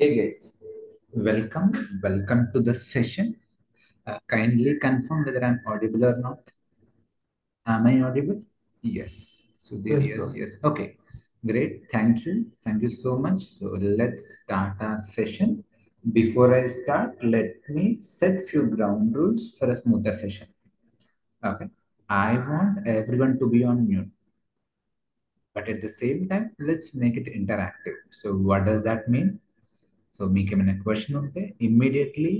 Hey guys, welcome to the session. Kindly confirm whether I'm audible or not. Am I audible? Yes. Sudhir, Yes, yes, bro. yes. Okay, great. Thank you so much. So let's start our session. Before I start, let me set few ground rules for a smoother session. Okay, I want everyone to be on mute, but at the same time, let's make it interactive. So what does that mean? So మీకు ఏమైనా question ఉంటే immediately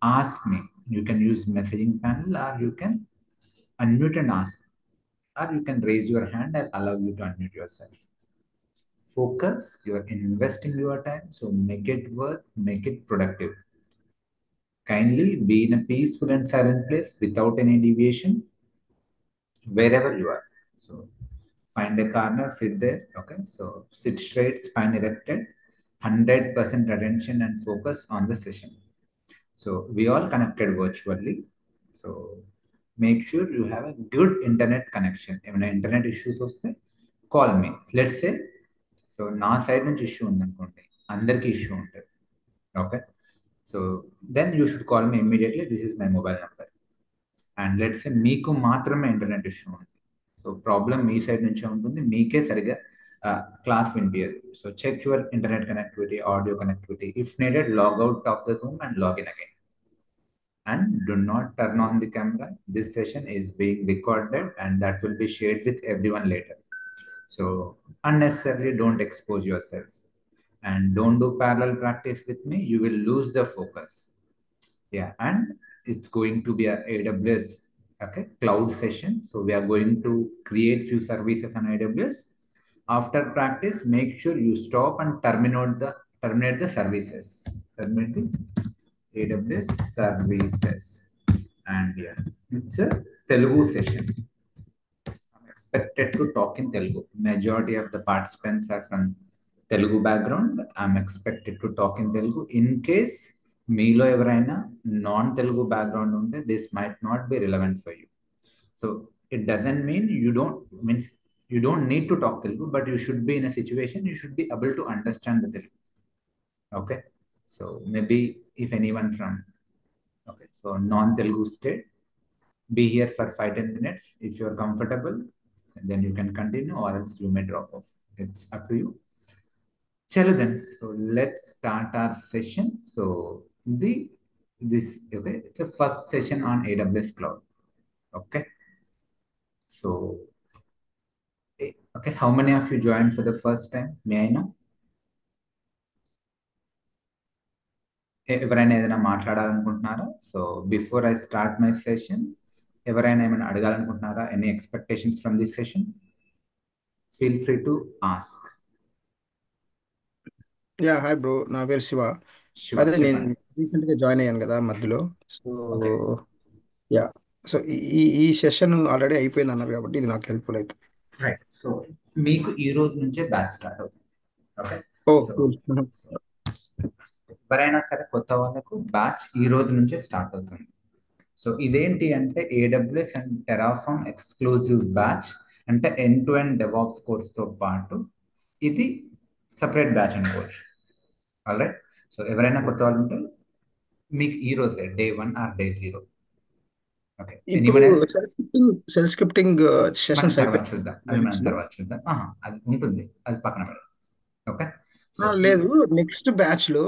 ask me. You can use messaging panel or you can unmute and ask or you can raise your hand and allow you to unmute yourself. Focus, you are investing your time, so make it work, make it productive. Kindly be in a peaceful and silent place without any deviation wherever you are. So find a corner, sit there. Okay, so sit straight, spine erected, 100% attention and focus on the session. So we all connected virtually. So make sure you have a good internet connection. ఏమైనా internet issues వస్తే call me. Let's say so నా side నుంచి issue ఉందనుకోండి, అందరికీ issue ఉంటుంది. Okay, so then you should call me immediately. This is my mobile number. And let's say మీకు మాత్రమే internet issue ఉంది. సో ప్రాబ్లం మీ సైడ్ నుంచే ఉంటుంది, మీకే సరిగా క్లాస్ వినిపించదు. So check your internet connectivity, audio connectivity. If needed, log out of the Zoom and log in again. And do not turn on the camera. This session is being recorded and that will be shared with everyone later. So unnecessarily don't expose yourself and don't do parallel practice with me. You will lose the focus. Yeah, and it's going to be a AWS, okay, cloud session. So we are going to create few services on AWS. After practice, make sure you stop and terminate the services. Terminate the AWS services. And yeah, it's a Telugu session. I'm expected to talk in Telugu. Majority of the participants are from Telugu background. I'm expected to talk in Telugu. In case మీలో ఎవరైనా non Telugu background ఉంటే this might not be relevant for you. So it doesn't mean you don't need to talk Telugu, but you should be in a situation you should be able to understand the Telugu. Okay, so maybe if anyone from so non Telugu state, be here for 5-10 minutes. If you're comfortable, then you can continue, or else you may drop off. It's up to you. Chalo then. So let's start our session. So the this okay, it's a first session on AWS Cloud. Okay. So okay, how many of you joined for the first time? May I know? ఎవరైనా ఏదైనా మాట్లాడాలనుకుంటున్నారా? So before I start my session, ఎవరైనా ఏమైనా అడగాలనుకుంటున్నారా? Any expectations from this session? Feel free to ask. Hi bro, నా పేరు శివ. శివ, అదే నేను చెప్పండి. రీసెంట్గా జాయిన్ అయ్యాను కదా మధ్యలో. సో ఓకే, యా సో ఈ సెషన్ ఆల్రెడీ అయిపోయింది అన్నారు కాబట్టి ఇది నాకు హెల్ప్ఫుల్ అవుతుంది. రైట్. సో మీకు ఈ రోజు నుంచే బ్యాచ్ స్టార్ట్ అవుతుంది. ఓకే, ఓ సో కూల్. సో ఎవరైనా సరే కొత్త వాళ్ళకు బ్యాచ్ ఈ రోజు నుంచే స్టార్ట్ అవుతుంది. సో ఇదేంటి అంటే AWS and Terraform exclusive batch. అంటే ఎండ్ టు ఎండ్ డెవాప్స్ కోర్స్తో పాటు ఇది సపరేట్ బ్యాచ్ అనుకోవచ్చు. ఆల్రైట్. సో ఎవరైనా కొత్త వాళ్ళు ఉంటే మీకు ఈ రోజే డే 1 ఆర్ డే 0. ఓకే, ఇప్పుడు ఎనీవన్. సెల్ స్క్రిప్టింగ్ మనం సెషన్స్ తర్వాత అయిపోయాయి చూద్దాం, అవి మనం బ్యాచ్లో. తర్వాత చూద్దాం. అది ఉంటుంది, అది పక్కన పెడదాం. ఓకే, సో లేదు, నెక్స్ట్ బ్యాచ్లో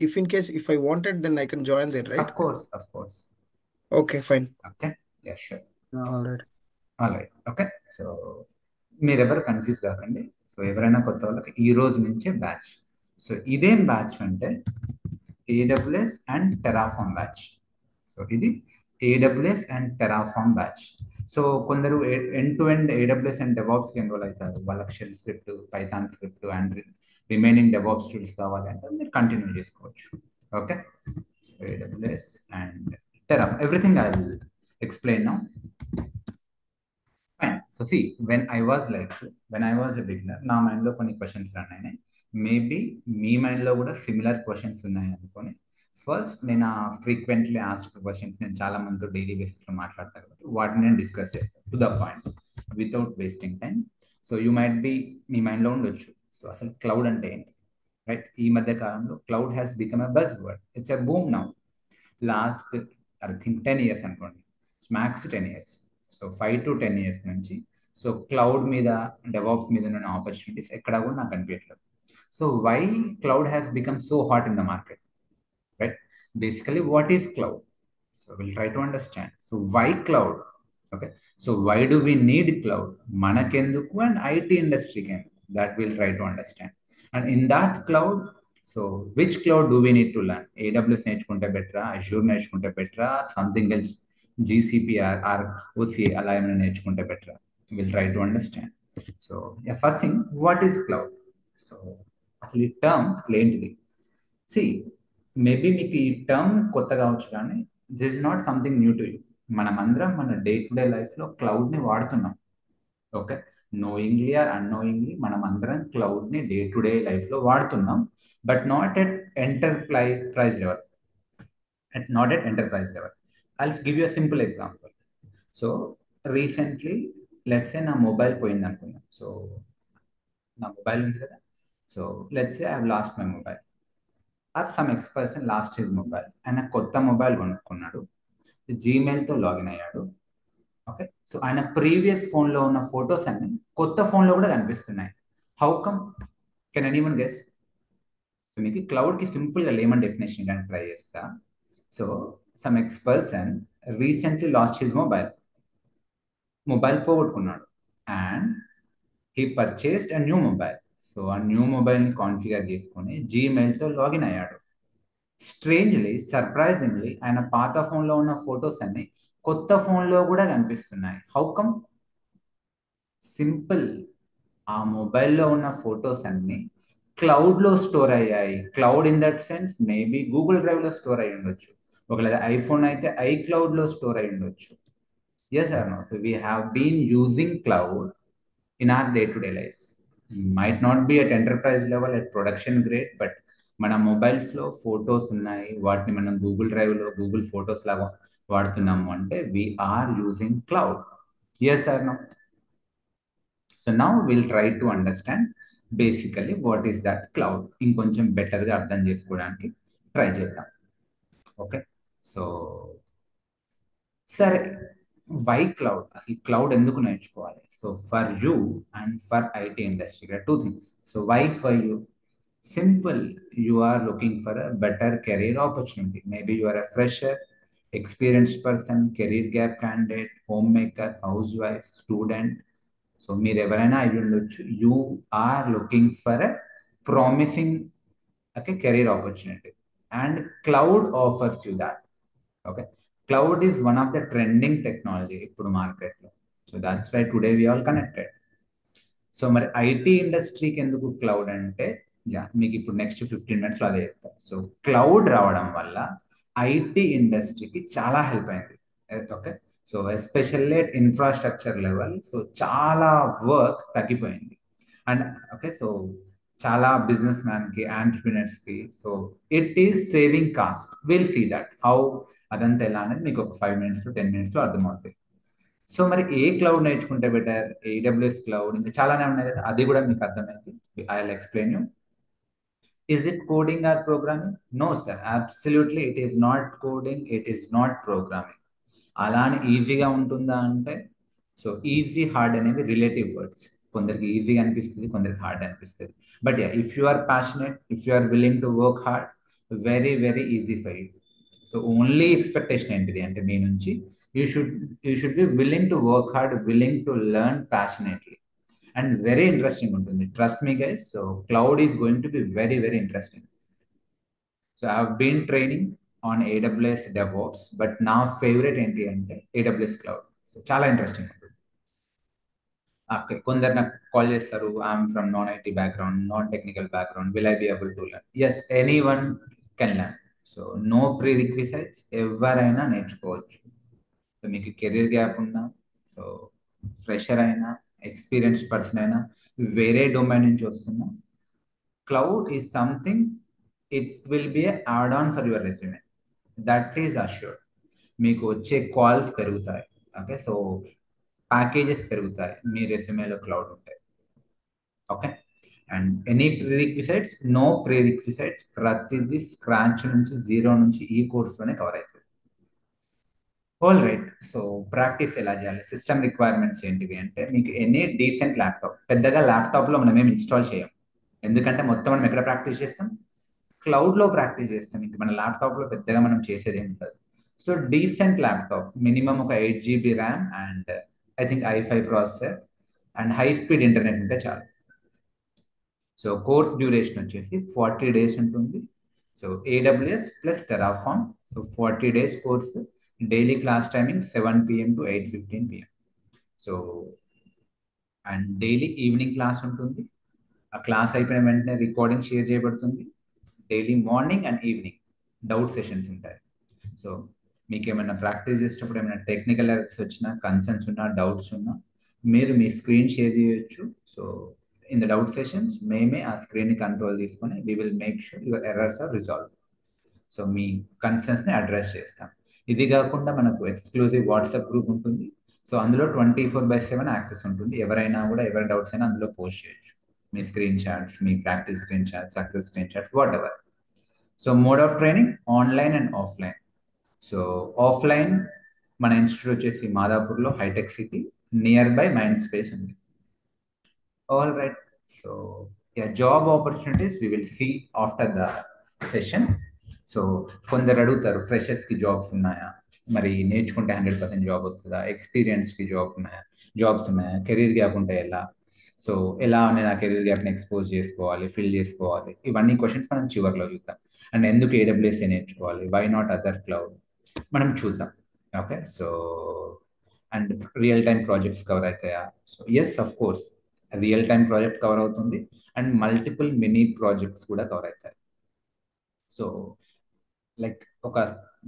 if I wanted then I can join there, right? Of course. Okay, fine. Okay, ya sure. Alright. Alright. Okay, so మీరెవరు కన్ఫ్యూజ్ కాకండి. సో ఎవరైనా కొత్త వాళ్ళకి ఈ రోజు నుంచే బ్యాచ్. సో ఇదేం బ్యాచ్ అంటే AWS and Terraform batch. So ఇది AWS and Terraform batch. So కొందరు end to end AWS and డెవాప్స్కి ఎన్రోల్ అవుతారు. వాళ్ళకి shell script, Python script and remaining DevOps tools కావాలి అంటే మీరు కంటిన్యూ చేసుకోవచ్చు. Okay, so AWS and Terraform, everything I will explain now. Fine. So see, when I was a beginner, నా మైండ్లో కొన్ని క్వశ్చన్స్ రన్ అయినాయి. మేబీ మీ మైండ్లో కూడా సిమిలర్ క్వశ్చన్స్ ఉన్నాయి అనుకోని ఫస్ట్ నేను ఆ ఫ్రీక్వెంట్లీ ఆస్క్డ్ క్వశ్చన్స్, నేను చాలా మందితో డైలీ బేసిస్లో మాట్లాడతాను కాబట్టి వాటిని నేను డిస్కస్ చేస్తాను to the point without wasting time. So you might be, మీ మైండ్లో ఉండొచ్చు, సో అసలు క్లౌడ్ అంటే ఏంటి? రైట్? ఈ మధ్య కాలంలో cloud has become a buzzword. It's a boom now. Last I think 10 years అనుకోండి, max 10 years. So 5 to 10 years నుంచి సో క్లౌడ్ మీద, డెవాప్స్ మీద ఉన్న ఆపర్చునిటీస్ ఎక్కడా కూడా నాకు అనిపించట్లేదు. So why cloud has become so hot in the market, right? Basically, what is cloud? So we'll try to understand. So why cloud? Okay. So why do we need cloud? Manakenduku and IT industry can. That we'll try to understand. And in that cloud, so which cloud do we need to learn? AWS నేర్చుకుంటే better, Azure నేర్చుకుంటే better, or something else, GCP or OCA అలా ఏమైనా నేర్చుకుంటే better? We'll try to understand. So yeah, first thing, what is cloud? So అసలు ఈ term అసలు ఏంటిది? C, maybe మీకు ఈ టర్మ్ కొత్త కావచ్చు, కానీ this is not something new to you. మనమందరం మన డే టు డే లైఫ్లో క్లౌడ్ని వాడుతున్నాం. ఓకే, నోయింగ్లీ ఆర్ అన్నోయింగ్లీ మనం అందరం క్లౌడ్ని డే టు డే లైఫ్లో వాడుతున్నాం, but not at enterprise level. Not at enterprise level. I give you a simple example. So recently let's say నా mobile పోయింది అనుకుందాం. సో నా మొబైల్ ఉంది కదా, so let's say I have lost my mobile, or some X person lost his mobile. ఆయన కొత్త mobile కొనుక్కున్నాడు, జీమెయిల్తో లాగిన్ అయ్యాడు. ఓకే, సో ఆయన ప్రీవియస్ ఫోన్లో ఉన్న ఫొటోస్ అన్ని కొత్త ఫోన్లో కూడా కనిపిస్తున్నాయి. How come? Can anyone guess? So మీకు క్లౌడ్కి సింపుల్గా లేమన్ డెఫినేషన్ కానీ ట్రై చేస్తా. So some X person recently lost his mobile పోగొట్టుకున్నాడు, and he purchased a new mobile. So ఆ న్యూ మొబైల్ని కాన్ఫిగర్ చేసుకొని జీమెయిల్తో లాగిన్ అయ్యాడు. స్ట్రేంజ్లీ, సర్ప్రైజింగ్లీ ఆయన పాత ఫోన్లో ఉన్న ఫొటోస్ అన్ని కొత్త ఫోన్లో కూడా కనిపిస్తున్నాయి. How come? సింపుల్, ఆ మొబైల్లో ఉన్న ఫొటోస్ అన్ని క్లౌడ్లో స్టోర్ అయ్యాయి. Cloud in that sense maybe Google డ్రైవ్లో స్టోర్ అయి ఉండొచ్చు, ఒకవేళ ఐఫోన్ అయితే ఐక్లౌడ్లో స్టోర్ అయి ఉండొచ్చు. Yes or no? So we have been using cloud in our day-to-day lives. Might not be at enterprise level, at production grade, but మన మొబైల్స్లో ఫొటోస్ ఉన్నాయి, వాటిని మనం గూగుల్ డ్రైవ్లో గూగుల్ ఫొటోస్ లాగా వాడుతున్నాము అంటే we are using cloud. Yes or no? So now will try to understand basically what is that cloud. ఇంకొంచెం బెటర్గా అర్థం చేసుకోవడానికి ట్రై చేద్దాం. ఓకే, సో సరే, వై క్లౌడ్? అసలు క్లౌడ్ ఎందుకు నేర్చుకోవాలి? So for you and for IT industry, two things. So why for you? Simple, you are looking for a better career opportunity. Maybe you are a fresher, experienced person, career gap candidate, home maker, house wife, student. So మీరు ఎవరైనా అయి ఉండొచ్చు. You are looking for a promising career opportunity, and cloud offers you that. Okay, cloud is one of the trending technology ఇప్పుడు మార్కెట్లో. So that's why today we all connected. So మరి IT ఇండస్ట్రీకి ఎందుకు cloud అంటే, yeah మీకు ఇప్పుడు next 15 minutesలో అదే చెప్తాను. సో క్లౌడ్ రావడం వల్ల ఐటీ ఇండస్ట్రీకి చాలా హెల్ప్ అయింది. Okay, so especially at infrastructure level so చాలా వర్క్ తగ్గిపోయింది. అండ్ ఓకే, సో చాలా బిజినెస్ మ్యాన్కి, ఆంటర్ప్రినర్స్కి so it is saving cost. Will see that how. అదంతా ఎలా అనేది మీకు ఒక 5 minutes 10 minutesలో అర్థమవుతుంది. సో మరి ఏ క్లౌడ్ నేర్చుకుంటే బెటర్? ఏడబ్ల్యూఎస్ క్లౌడ్, ఇంకా చాలానే ఉన్నాయి కదా, అది కూడా మీకు అర్థమైంది. I will explain you. Is it coding or programming? No, sir. Absolutely, it is not coding. It is not programming. అలానే ఈజీగా ఉంటుందా అంటే, సో ఈజీ హార్డ్ అనేవి రిలేటివ్ వర్డ్స్. కొందరికి ఈజీగా అనిపిస్తుంది, కొందరికి హార్డ్ అనిపిస్తుంది. But yeah, if you are passionate, if you are willing to work hard, very very easy for you. So only expectation ఏంటిది అంటే మీ నుంచి, you should be willing to work hard, willing to learn passionately, and very interesting ఉంటుంది. Trust me guys. So cloud is going to be very very interesting. So I have been training on AWS DevOps, but నా favourite ఏంటి అంటే AWS cloud. So చాలా interesting ఉంటుంది. Okay, కొందరు నాకు call చేస్తారు, I'm from non IT background, non technical background, will I be able to learn? Yes, any one can learn. So no prerequisites, ఎవరైనా నేర్చుకోవచ్చు. సో మీకు కెరీర్ గ్యాప్ ఉన్నా, సో ఫ్రెషర్ అయినా, ఎక్స్పీరియన్స్డ్ పర్సన్ అయినా, వేరే డొమైన్ నుంచి వస్తున్నా, cloud is something, it will be add on for your resume. That is assured. మీకు వచ్చే కాల్స్ పెరుగుతాయి. ఓకే, సో ప్యాకేజెస్ పెరుగుతాయి మీ రెజ్యూమేలో క్లౌడ్ ఉంటాయి. ఓకే, అండ్ ఎనీ ప్రీరిక్విసైట్స్, నో ప్రీరిక్విసైట్స్, ప్రతిదీ స్క్రాచ్ నుంచి జీరో నుంచి ఈ కోర్స్లోనే కవర్ అవుతుంది. All right. సో ప్రాక్టీస్ ఎలా చేయాలి, సిస్టమ్ రిక్వైర్మెంట్స్ ఏంటివి అంటే, మీకు ఎనీ డీసెంట్ ల్యాప్టాప్, పెద్దగా ల్యాప్టాప్లో మనం ఏం ఇన్స్టాల్ చేయం, ఎందుకంటే మొత్తం మనం ఎక్కడ ప్రాక్టీస్ చేస్తాం, క్లౌడ్లో ప్రాక్టీస్ చేస్తాం. ఇంక మన ల్యాప్టాప్లో పెద్దగా మనం చేసేది ఏమి ఉంటుంది. సో డీసెంట్ ల్యాప్టాప్, మినిమం ఒక 8 GB RAM and I think i5 processor and high speed internet ఉంటే చాలు. సో కోర్స్ డ్యూరేషన్ వచ్చేసి 40 డేస్ ఉంటుంది. So AWS plus Terraform. So 40 days course, daily class timing 7 PM to 8:15 PM. So and daily evening class ఉంటుంది. ఆ class అయిపోయిన వెంటనే recording share చేయబడుతుంది. Daily morning and evening doubt sessions ఉంటాయి. So మీకు ఏమైనా ప్రాక్టీస్ చేసేటప్పుడు ఏమైనా టెక్నికల్ ఎర్రర్స్ వచ్చినా, కన్సర్న్స్ ఉన్నా, డౌట్స్ ఉన్నా, మీరు మీ స్క్రీన్ షేర్ చేయొచ్చు. So in the doubt sessions మేమే ఆ స్క్రీన్ని కంట్రోల్ తీసుకొని we will make sure your errors are resolve. So మీ కన్సర్న్స్ని అడ్రస్ చేస్తాం. ఇది కాకుండా మనకు ఎక్స్క్లూజివ్ వాట్సాప్ గ్రూప్ ఉంటుంది. సో అందులో 24/7 యాక్సెస్ ఉంటుంది. ఎవరైనా కూడా ఎవరి డౌట్స్ అయినా అందులో పోస్ట్ చేయొచ్చు. మీ స్క్రీన్ షాట్స్, మీ practice screen shots, success screen shots, whatever. So mode of training online and offline. So offline మన ఇన్స్టిట్యూట్ వచ్చేసి మాదాపూర్లో Hitec City near by mind space ఉంది. All right. So job opportunities we will see after the session. So కొందరు అడుగుతారు, ఫ్రెషర్స్కి jobs ఉన్నాయా, మరి నేర్చుకుంటే 100% job వస్తుందా, ఎక్స్పీరియన్స్కి జాబ్స్ ఉన్నాయా, కెరీర్ గ్యాప్ ఉంటే ఎలా, సో ఎలా నేను ఆ కెరీర్ గ్యాప్ని ఎక్స్పోజ్ చేసుకోవాలి, ఫిల్ చేసుకోవాలి, ఇవన్నీ క్వశ్చన్స్ మనం చివరిలో చూద్దాం. అండ్ ఎందుకు ఏడబ్ల్యూఎస్ఏ నేర్చుకోవాలి, వై నాట్ అదర్ క్లౌడ్, మనం చూద్దాం. Okay. So and real time projects cover అవుతాయా, so yes of course real time project cover అవుతుంది అండ్ మల్టిపుల్ మినీ ప్రాజెక్ట్స్ కూడా కవర్ అవుతాయి. సో లైక్ ఒక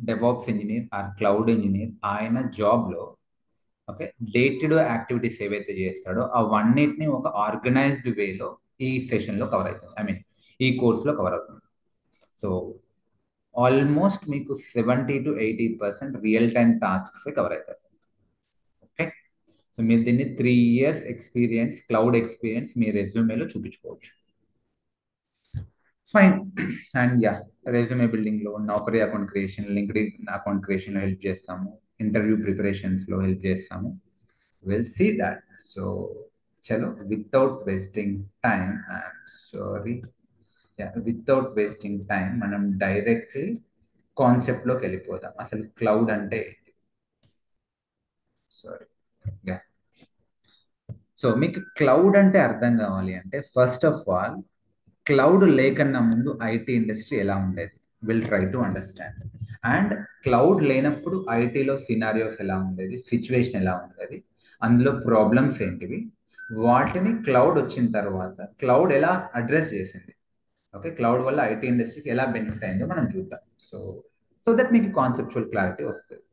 DevOps engineer or cloud engineer ఆయన జాబ్లో okay day to day activities ఏవైతే చేస్తాడో అవన్నిటిని ఒక ఆర్గనైజ్డ్ వేలో ఈ సెషన్లో కవర్ అవుతుంది, ఐ మీన్ ఈ కోర్స్లో కవర్ అవుతుంది. సో ఆల్మోస్ట్ మీకు 70 to 80% real time tasks cover అవుతాయి. ఓకే. సో మీరు దీన్ని 3 years ఎక్స్పీరియన్స్, క్లౌడ్ ఎక్స్పీరియన్స్ మీ రెజ్యూమేలో చూపించుకోవచ్చు. ఫైన్. అండ్ యా, రెజ్యూమే బిల్డింగ్లో, Naukri account creation, LinkedIn account క్రియేషన్లో హెల్ప్ చేస్తాము, ఇంటర్వ్యూ ప్రిపరేషన్స్లో హెల్ప్ చేస్తాము. Will see that. సో చలో, without wasting time, I'm sorry, without wasting time మనం డైరెక్ట్లీ కాన్సెప్ట్లోకి వెళ్ళిపోదాం. అసలు క్లౌడ్ అంటే ఏంటి? సారీ. యా. సో మీకు క్లౌడ్ అంటే అర్థం కావాలి అంటే, ఫస్ట్ ఆఫ్ ఆల్ క్లౌడ్ లేకన్నా ముందు ఐటీ ఇండస్ట్రీ ఎలా ఉండేది, will try to understand. And cloud లేనప్పుడు ఐటీలో సినారియోస్ ఎలా ఉండేది, సిచ్యువేషన్ ఎలా ఉండేది, అందులో ప్రాబ్లమ్స్ ఏంటివి, వాటిని క్లౌడ్ వచ్చిన తర్వాత క్లౌడ్ ఎలా అడ్రస్ చేసింది. ఓకే, క్లౌడ్ వల్ల ఐటీ ఇండస్ట్రీకి ఎలా బెనిఫిట్ అయిందో మనం చూద్దాం. సో సో దట్ మీకు కాన్సెప్చువల్ క్లారిటీ వస్తుంది.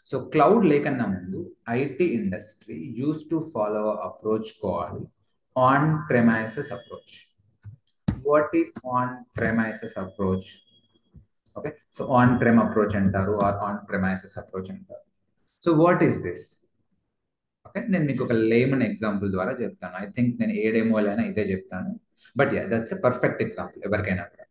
సో క్లౌడ్ లేకన్నా ముందు IT industry use to follow approach called on premises approach. What is on premises approach? Okay, so on prem approach అంటారు ఆర్ ఆన్ ప్రెమైసెస్ అప్రోచ్ అంటారు. So what is this? Okay, నేను మీకు ఒక lemon example ద్వారా చెప్తాను. I think నేను ఏ డెమోలో అయినా ఇదే చెప్తాను, but ya that's a perfect example ఎవరికైనా కూడా.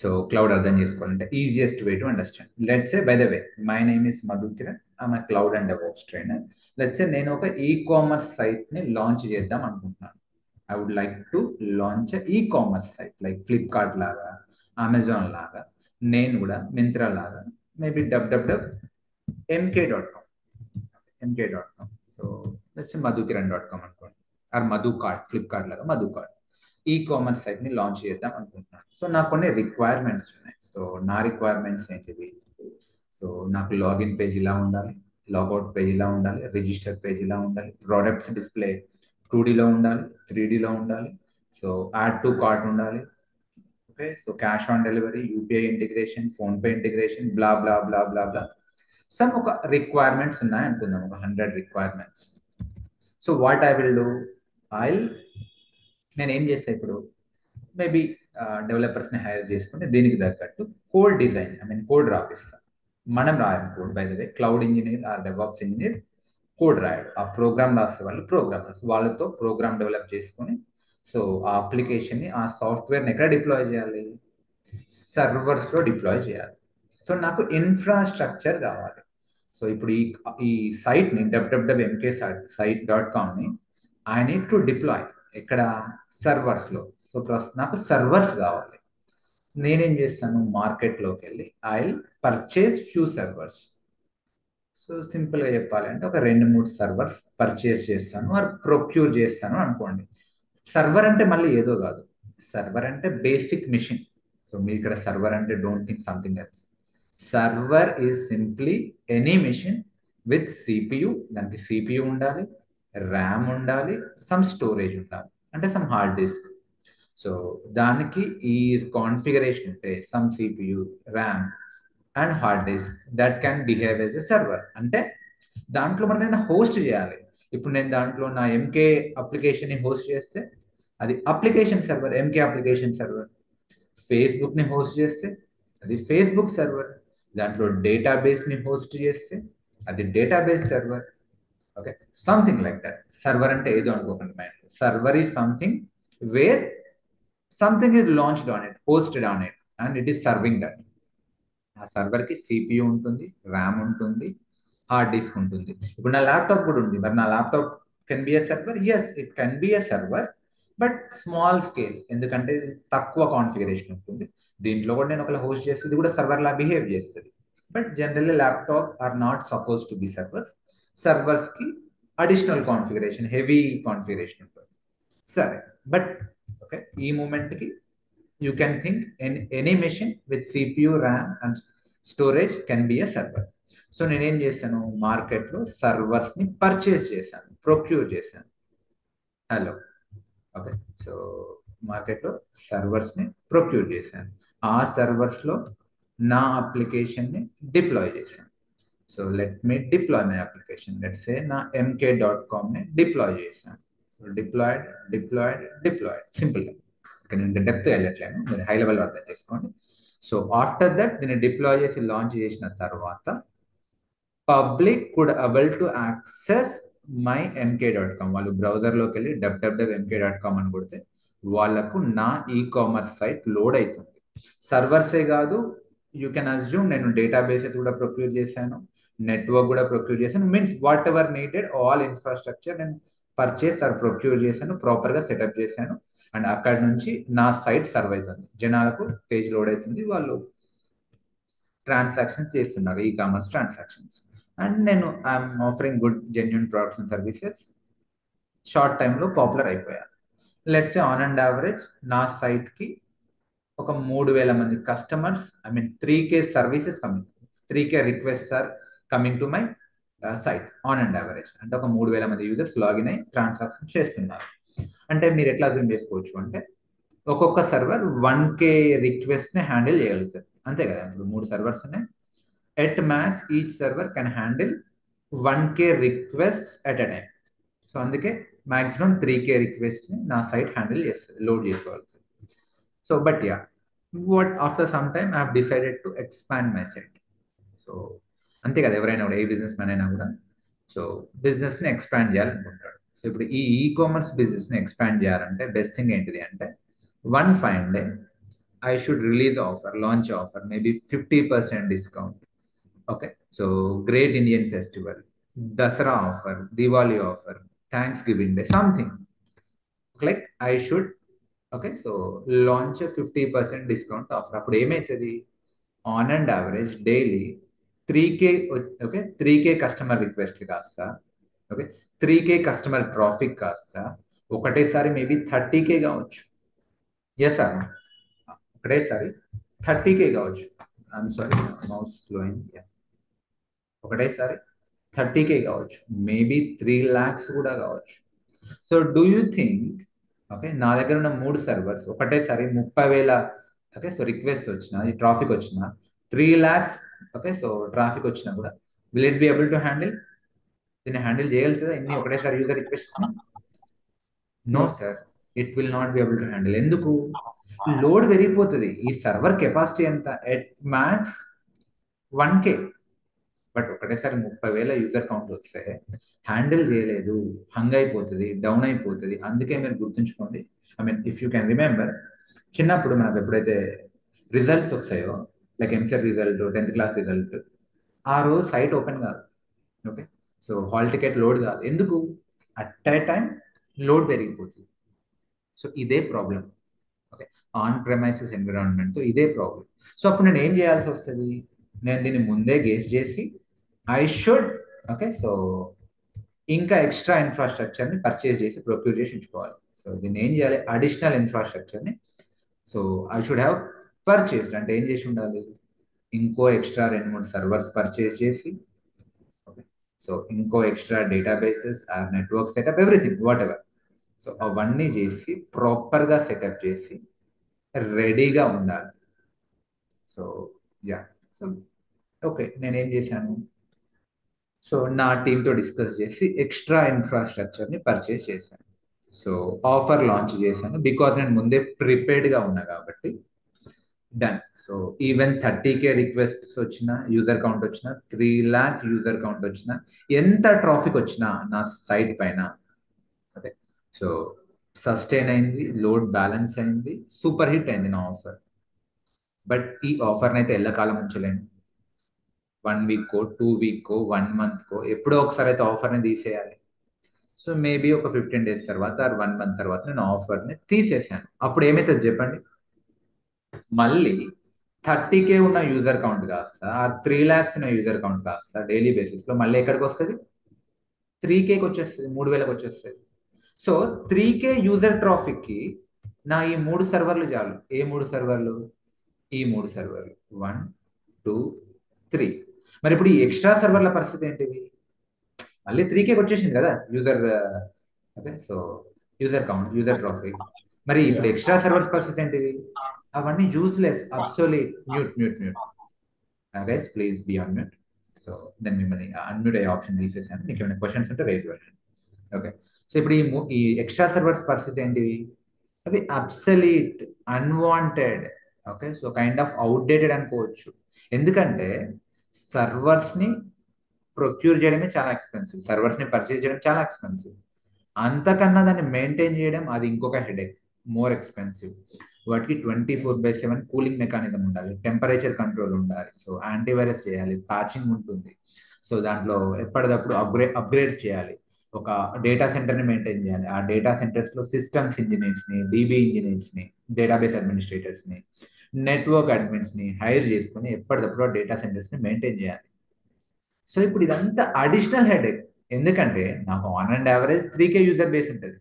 సో క్లౌడ్ అర్థం చేసుకోవాలంటే easiest way to understand, let's say by the way my name is Madhu Kiran, I'm cloud and DevOps trainer. Let's say నేను ఒక ఈ-కామర్స్ సైట్ని లాంచ్ చేద్దాం అనుకుంటున్నాను. I would like to launch e-commerce site like Flipkart లాగా, Amazon లాగా, నేను కూడా మింత్రా లాగా, maybe www.mk.com, mk.com. So let's మధుకిరణ్.com అనుకోండి, ఆర్ మధు కార్ట్, ఫ్లిప్కార్ట్ లాగా మధు కార్ట్ ఈ-కామర్స్ సైట్ని లాంచ్ చేద్దాం అనుకుంటున్నాను. సో నాకు కొన్ని రిక్వైర్మెంట్స్ ఉన్నాయి. సో నా రిక్వైర్మెంట్స్ ఏంటివి? సో నాకు లాగిన్ పేజ్ ఇలా ఉండాలి, లాగౌట్ పేజ్ ఇలా ఉండాలి, రిజిస్టర్ పేజ్ ఇలా ఉండాలి, ప్రోడక్ట్స్ డిస్ప్లే 2Dలో ఉండాలి, 3Dలో ఉండాలి, సో యాడ్ టు కార్ట్ ఉండాలి. Okay, so cash on delivery, UPI integration, PhonePe integration, blah blah blah blah blah, some ఒక రిక్వైర్మెంట్స్ ఉన్నాయి అనుకుందాం, ఒక 100 requirements. So what I will do, నేను ఏం చేస్తా ఇప్పుడు, మేబీ డెవలపర్స్ని హైర్ చేసుకుంటే దీనికి తగ్గట్టు code design, I mean code రాపిస్తాం. మనం రాయం code, by the way cloud engineer or DevOps engineer code రాయడు, ఆ ప్రోగ్రామ్ రాసే వాళ్ళు ప్రోగ్రామర్స్, వాళ్ళతో ప్రోగ్రామ్ డెవలప్ చేసుకొని సో ఆ అప్లికేషన్ని ఆ సాఫ్ట్వేర్ని ఎక్కడ డిప్లాయ్ చేయాలి? సర్వర్స్లో డిప్లాయ్ చేయాలి. సో నాకు ఇన్ఫ్రాస్ట్రక్చర్ కావాలి. సో ఇప్పుడు ఈ సైట్ని www.mk site.com ని ఐ నీడ్ టు డిప్లాయ్ ఎక్కడ? సర్వర్స్లో. సో నాకు సర్వర్స్ కావాలి. నేనేం చేస్తాను? మార్కెట్లోకి వెళ్ళి I purchase few servers. So సింపుల్గా చెప్పాలి అంటే ఒక 2-3 సర్వర్స్ పర్చేస్ చేస్తాను ఆర్ ప్రొక్యూర్ చేస్తాను అనుకోండి. సర్వర్ అంటే మళ్ళీ ఏదో కాదు. సర్వర్ అంటే బేసిక్ మిషన్. సో మీరు ఇక్కడ సర్వర్ అంటే don't think something else. Server is simply any machine with CPU. దానికి సిపియు ఉండాలి, ర్యామ్ ఉండాలి, సమ్ స్టోరేజ్ ఉండాలి, అంటే సమ్ హార్డ్ డిస్క్. సో దానికి ఈ కాన్ఫిగరేషన్ ఉంటే some CPU, RAM and hard disk that can behave as a server. అంటే దాంట్లో మనం ఏదైనా హోస్ట్ చేయాలి. ఇప్పుడు నేను దాంట్లో నా ఎంకే అప్లికేషన్ని హోస్ట్ చేస్తే అది application server, MK application server. ఫేస్బుక్ని హోస్ట్ చేస్తే అది ఫేస్బుక్ సర్వర్. దాంట్లో డేటాబేస్ని హోస్ట్ చేస్తే అది database server. Okay, something like that. Server అంటే ఏదో అనుకోకండి mind. Server is something where something is launched on it, hosted on it, and it is serving that. ఆ సర్వర్కి సిపియు ఉంటుంది, ర్యామ్ ఉంటుంది, హార్డ్ డిస్క్ ఉంటుంది. ఇప్పుడు నా ల్యాప్టాప్ కూడా ఉంది. మరి నా laptop can be a server? Yes, it can be a server, but small scale. ఎందుకంటే ఇది తక్కువ కాన్ఫిగరేషన్ ఉంటుంది. దీంట్లో కూడా నేను ఒకవేళ హోస్ట్ చేస్తే ఇది కూడా సర్వర్ లా బిహేవ్ చేస్తుంది. But generally laptop or not suppose to be servers. Servers కి అడిషనల్ కాన్ఫిగరేషన్, హెవీ కాన్ఫిగరేషన్ ఉంటుంది. సరే, బట్ ఓకే, ఈ మూమెంట్ కి you can think any machine with CPU, RAM and storage can be a server. So నేనేం చేశాను? మార్కెట్లో సర్వర్స్ని purchase చేశాను, procure చేశాను. Hello, okay. సో మార్కెట్లో సర్వర్స్ని ప్రొక్యూర్ చేశాను. ఆ సర్వర్స్లో నా అప్లికేషన్ని డిప్లాయ్ చేశాను. So let me deploy my application. Let say నా mk.com ని డిప్లాయ్ చేశాను. సో డిప్లాయిడ్ సింపుల్గా. ఇక్కడ నేను డెప్త్ వెళ్ళట్లేను, మీరు హై లెవెల్ అర్థం చేసుకోండి. సో ఆఫ్టర్ దట్ దీన్ని డిప్లాయ్ చేసి లాంచ్ చేసిన తర్వాత public could Abul to access my mk.com. వాళ్ళు బ్రౌజర్లోకి వెళ్ళి www.mk.com అని కొడితే వాళ్ళకు నా ఈ కామర్స్ సైట్ లోడ్ అవుతుంది. సర్వర్సే కాదు, యూ కెన్ అజ్యూమ్ నేను డేటాబేసెస్ కూడా ప్రొక్యూర్ చేశాను, నెట్వర్క్ కూడా ప్రొక్యూర్ చేశాను. Means what ever needed all infrastructure నేను పర్చేస్ ఆర్ ప్రొక్యూర్ చేశాను, ప్రాపర్గా సెటప్ చేశాను. అండ్ అక్కడ నుంచి నా సైట్ సర్వ్ అవుతుంది, జనాలకు పేజ్ లోడ్ అవుతుంది, వాళ్ళు ట్రాన్సాక్షన్స్ చేస్తున్నారు, ఈ కామర్స్ ట్రాన్సాక్షన్స్. అండ్ నేను I'm offering good genuine products and services. Short టైంలో పాపులర్ అయిపోయాను. లెట్స్ ఆన్ అండ్ యావరేజ్ నా సైట్కి ఒక 3,000 మంది customers, I mean 3K services coming, 3K request are coming to my site on and average. అంటే ఒక 3,000 మంది యూజర్స్ లాగిన్ అయ్యి ట్రాన్సాక్షన్ చేస్తున్నారు. అంటే మీరు ఎట్లా అజ్యూమ్ చేసుకోవచ్చు అంటే ఒక్కొక్క సర్వర్ 1K రిక్వెస్ట్ని హ్యాండిల్ చేయగలుగుతారు, అంతే కదా. ఇప్పుడు 3 సర్వర్స్ ఉన్నాయి. At max each server can handle 1K requests at a time. So అందుకే మాక్సిమం 3K రిక్వెస్ట్ని నా సైట్ హ్యాండిల్ చేస్తుంది, లోడ్ చేసుకోగలుగుతుంది. So but ya, what after some time I have decided to expand my site. So అంతే కదా, ఎవరైనా కూడా, ఏ business man అయినా కూడా సో బిజినెస్ని ఎక్స్పాండ్ చేయాలనుకుంటాడు. సో ఇప్పుడు ఈ కామర్స్ బిజినెస్ని ఎక్స్పాండ్ చేయాలంటే బెస్ట్ థింగ్ ఏంటిది అంటే, one fine day I should release offer, launch offer, maybe 50% discount. Okay, so great Indian festival, Dasara offer, Diwali offer, thanks giving day, something like I should. Okay, so launch 50% discount offer. అప్పుడు ఏమవుతుంది? On and average daily 3K, okay, 3K customer request కాస్త, okay, 3K customer traffic కాస్త ఒకటేసారి maybe 30K కావచ్చు. Yes sir, ఒకటేసారి 30K కావచ్చు. I'm sorry, mouse slowing. ఒకటేసారి 30K కావచ్చు, మేబీ 3 lakhs కూడా కావచ్చు. So do you think, okay, నా దగ్గర ఉన్న 3 సర్వర్స్ ఒకటేసారి 30,000, ఓకే, సో రిక్వెస్ట్ వచ్చిన, ఈ ట్రాఫిక్ వచ్చిన 3 lakhs, ఓకే, సో ట్రాఫిక్ వచ్చినా కూడా will it be able to handle? దీన్ని హ్యాండిల్ చేయగలుగుతుందా ఇన్ని ఒకటేసారి యూజర్ రిక్వెస్ట్స్ని? No sir, it will not be able to handle. ఎందుకు? లోడ్ పెరిగిపోతుంది. ఈ సర్వర్ కెపాసిటీ ఎంత? At max 1K. బట్ ఒకటేసారి 30,000 యూజర్ కౌంట్ వస్తే హ్యాండిల్ చేయలేదు, హంగ్ అయిపోతుంది, డౌన్ అయిపోతుంది. అందుకే మీరు గుర్తుంచుకోండి. I mean if you can remember, చిన్నప్పుడు మనకు ఎప్పుడైతే రిజల్ట్స్ వస్తాయో, like EAMCET result, 10th class result, ఆ రోజు సైట్ ఓపెన్ కాదు. Okay, so hall ticket load కాదు. ఎందుకు? అట్ ఏ టైం లోడ్ పెరిగిపోతుంది. సో ఇదే ప్రాబ్లం. ఓకే, ఆన్ ప్రెమైసెస్ ఎన్విరాన్మెంట్తో ఇదే ప్రాబ్లం. సో అప్పుడు నేను ఏం చేయాల్సి వస్తుంది? నేను దీన్ని ముందే గేస్ చేసి ఐ షుడ్, ఓకే, సో ఇంకా ఎక్స్ట్రా ఇన్ఫ్రాస్ట్రక్చర్ని పర్చేస్ చేసి ప్రొక్యూర్ చేసి ఉంచుకోవాలి. సో దీన్ని ఏం చేయాలి? అడిషనల్ ఇన్ఫ్రాస్ట్రక్చర్ని so I should have purchased. అంటే ఏం చేసి ఉండాలి? ఇంకో ఎక్స్ట్రా 2-3 సర్వర్స్ పర్చేస్ చేసి, సో ఇంకో extra databases or network setup, everything whatever, so అవన్నీ చేసి ప్రాపర్గా సెటప్ చేసి రెడీగా ఉండాలి. సో యా, సో ఓకే, నేనేం చేశాను? సో నా టీంతో డిస్కస్ చేసి ఎక్స్ట్రా ఇన్ఫ్రాస్ట్రక్చర్ని పర్చేస్ చేశాను. సో ఆఫర్ లాంచ్ చేశాను బికాస్ నేను ముందే ప్రిపేర్డ్గా ఉన్నా కాబట్టి. Done. So even 30K requests వచ్చినా, యూజర్ కౌంట్ వచ్చినా, 3 lakh యూజర్ కౌంట్ వచ్చినా, ఎంత ట్రాఫిక్ వచ్చినా నా సైట్ పైన, ఓకే, సో సస్టైన్ అయింది, లోడ్ బ్యాలెన్స్ అయింది, సూపర్ హిట్ అయింది నా ఆఫర్. బట్ ఈ ఆఫర్ని అయితే ఎల్లకాలం ఉంచలేను. 1 వీక్కో, 2 వీక్కో, 1 మంత్కో ఎప్పుడో ఒకసారి అయితే ఆఫర్ని తీసేయాలి. సో మేబీ ఒక 15 days తర్వాత ఆర్ 1 month తర్వాత నేను ఆఫర్ని తీసేసాను. అప్పుడు ఏమవుతుంది చెప్పండి? మళ్ళీ 30K ఉన్న యూజర్ కౌంట్ కాస్త, ఆ 3 lakhs ఉన్న యూజర్ కౌంట్ కాస్త డైలీ బేసిస్లో మళ్ళీ ఎక్కడికి వస్తుంది? 3Kకి వచ్చేస్తుంది, 3,000కి వచ్చేస్తుంది. సో 3K యూజర్ ట్రాఫిక్కి నా ఈ 3 సర్వర్లు చాలు. ఏ 3 సర్వర్లు? ఈ 3 సర్వర్లు, 1, 2, 3. మరి ఇప్పుడు ఈ ఎక్స్ట్రా సర్వర్ల పరిస్థితి ఏంటిది? మళ్ళీ 3Kకి వచ్చేసింది కదా user, okay, so user count, user traffic. మరి ఇప్పుడు ఎక్స్ట్రా సర్వర్స్ పరిస్థితి ఏంటిది? అవన్నీ useless, absolute. Mute mute mute guys, please be on mute. So then మిమ్మల్ని అన్మ్యూట్ అయ్యే ఆప్షన్ తీసేసాను. మీకు ఏమైనా క్వశ్చన్స్ ఉంటే రేజ్ చేయండి. ఓకే, సో ఇప్పుడు ఈ ఎక్స్ట్రా సర్వర్స్ పరిస్థితి ఏంటివి? అవి absolute, unwanted, okay, so kind of outdated అనుకోవచ్చు. ఎందుకంటే సర్వర్స్ని ప్రొక్యూర్ చేయడమే చాలా ఎక్స్పెన్సివ్, సర్వర్స్ని పర్చేస్ చేయడం చాలా ఎక్స్పెన్సివ్. అంతకన్నా దాన్ని మెయింటైన్ చేయడం అది ఇంకొక హెడేక్, మోర్ ఎక్స్పెన్సివ్. వాటికి 24/7 కూలింగ్ మెకానిజం ఉండాలి, టెంపరేచర్ కంట్రోల్ ఉండాలి, సో యాంటీవైరస్ చేయాలి, ప్యాచింగ్ ఉంటుంది. సో దాంట్లో ఎప్పటికప్పుడు అప్గ్రేడ్ చేయాలి. ఒక డేటా సెంటర్ని మెయింటైన్ చేయాలి. ఆ డేటా సెంటర్స్లో సిస్టమ్స్ ఇంజనీర్స్ని, డీబీ ఇంజనీర్స్ని, డేటాబేస్ అడ్మినిస్ట్రేటర్స్ని, నెట్వర్క్ అడ్మిన్స్ని హైర్ చేసుకుని ఎప్పటికప్పుడు డేటా సెంటర్స్ని మెయింటైన్ చేయాలి. సో ఇప్పుడు ఇదంతా అడిషనల్ హెడేక్. ఎందుకంటే నాకు on and average 3K user base ఉంటుంది.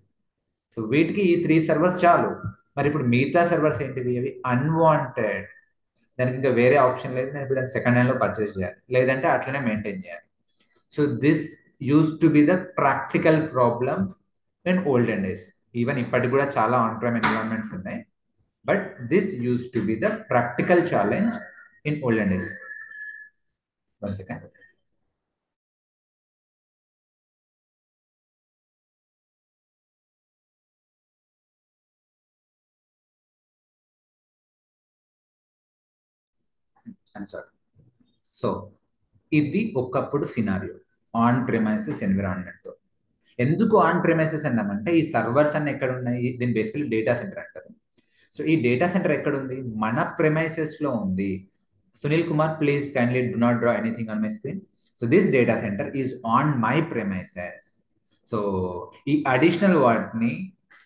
సో వీటికి ఈ 3 సర్వర్స్ చాలు. మరి ఇప్పుడు మిగతా సర్వర్స్ ఏంటివి? అవి అన్వాంటెడ్. దానికి ఇంకా వేరే ఆప్షన్ లేదు. నేను ఇప్పుడు దాన్ని సెకండ్ హ్యాండ్లో పర్చేస్ చేయాలి, లేదంటే అట్లనే మెయింటైన్ చేయాలి. So this use to be the practical problem in olden days. Even ఇప్పటికి కూడా చాలా ఆన్ ప్రైమ్ ఎన్విరాన్మెంట్స్ ఉన్నాయి, but this use to be the practical challenge in olden days. One second. Sorry. So ఇది ఒకప్పుడు scenario on premises ఎన్విరాన్మెంట్తో. ఎందుకు on premises అన్నామంటే ఈ servers అన్ని ఎక్కడ ఉన్నాయి? దీన్ని బేసికలీ డేటా సెంటర్ అంటారు. సో ఈ డేటా సెంటర్ ఎక్కడ ఉంది? మన ప్రిమైసెస్లో ఉంది. Sunil Kumar, please kindly do not draw anything on my screen. So this data centre is on my premises. So ఈ అడిషనల్ వాటిని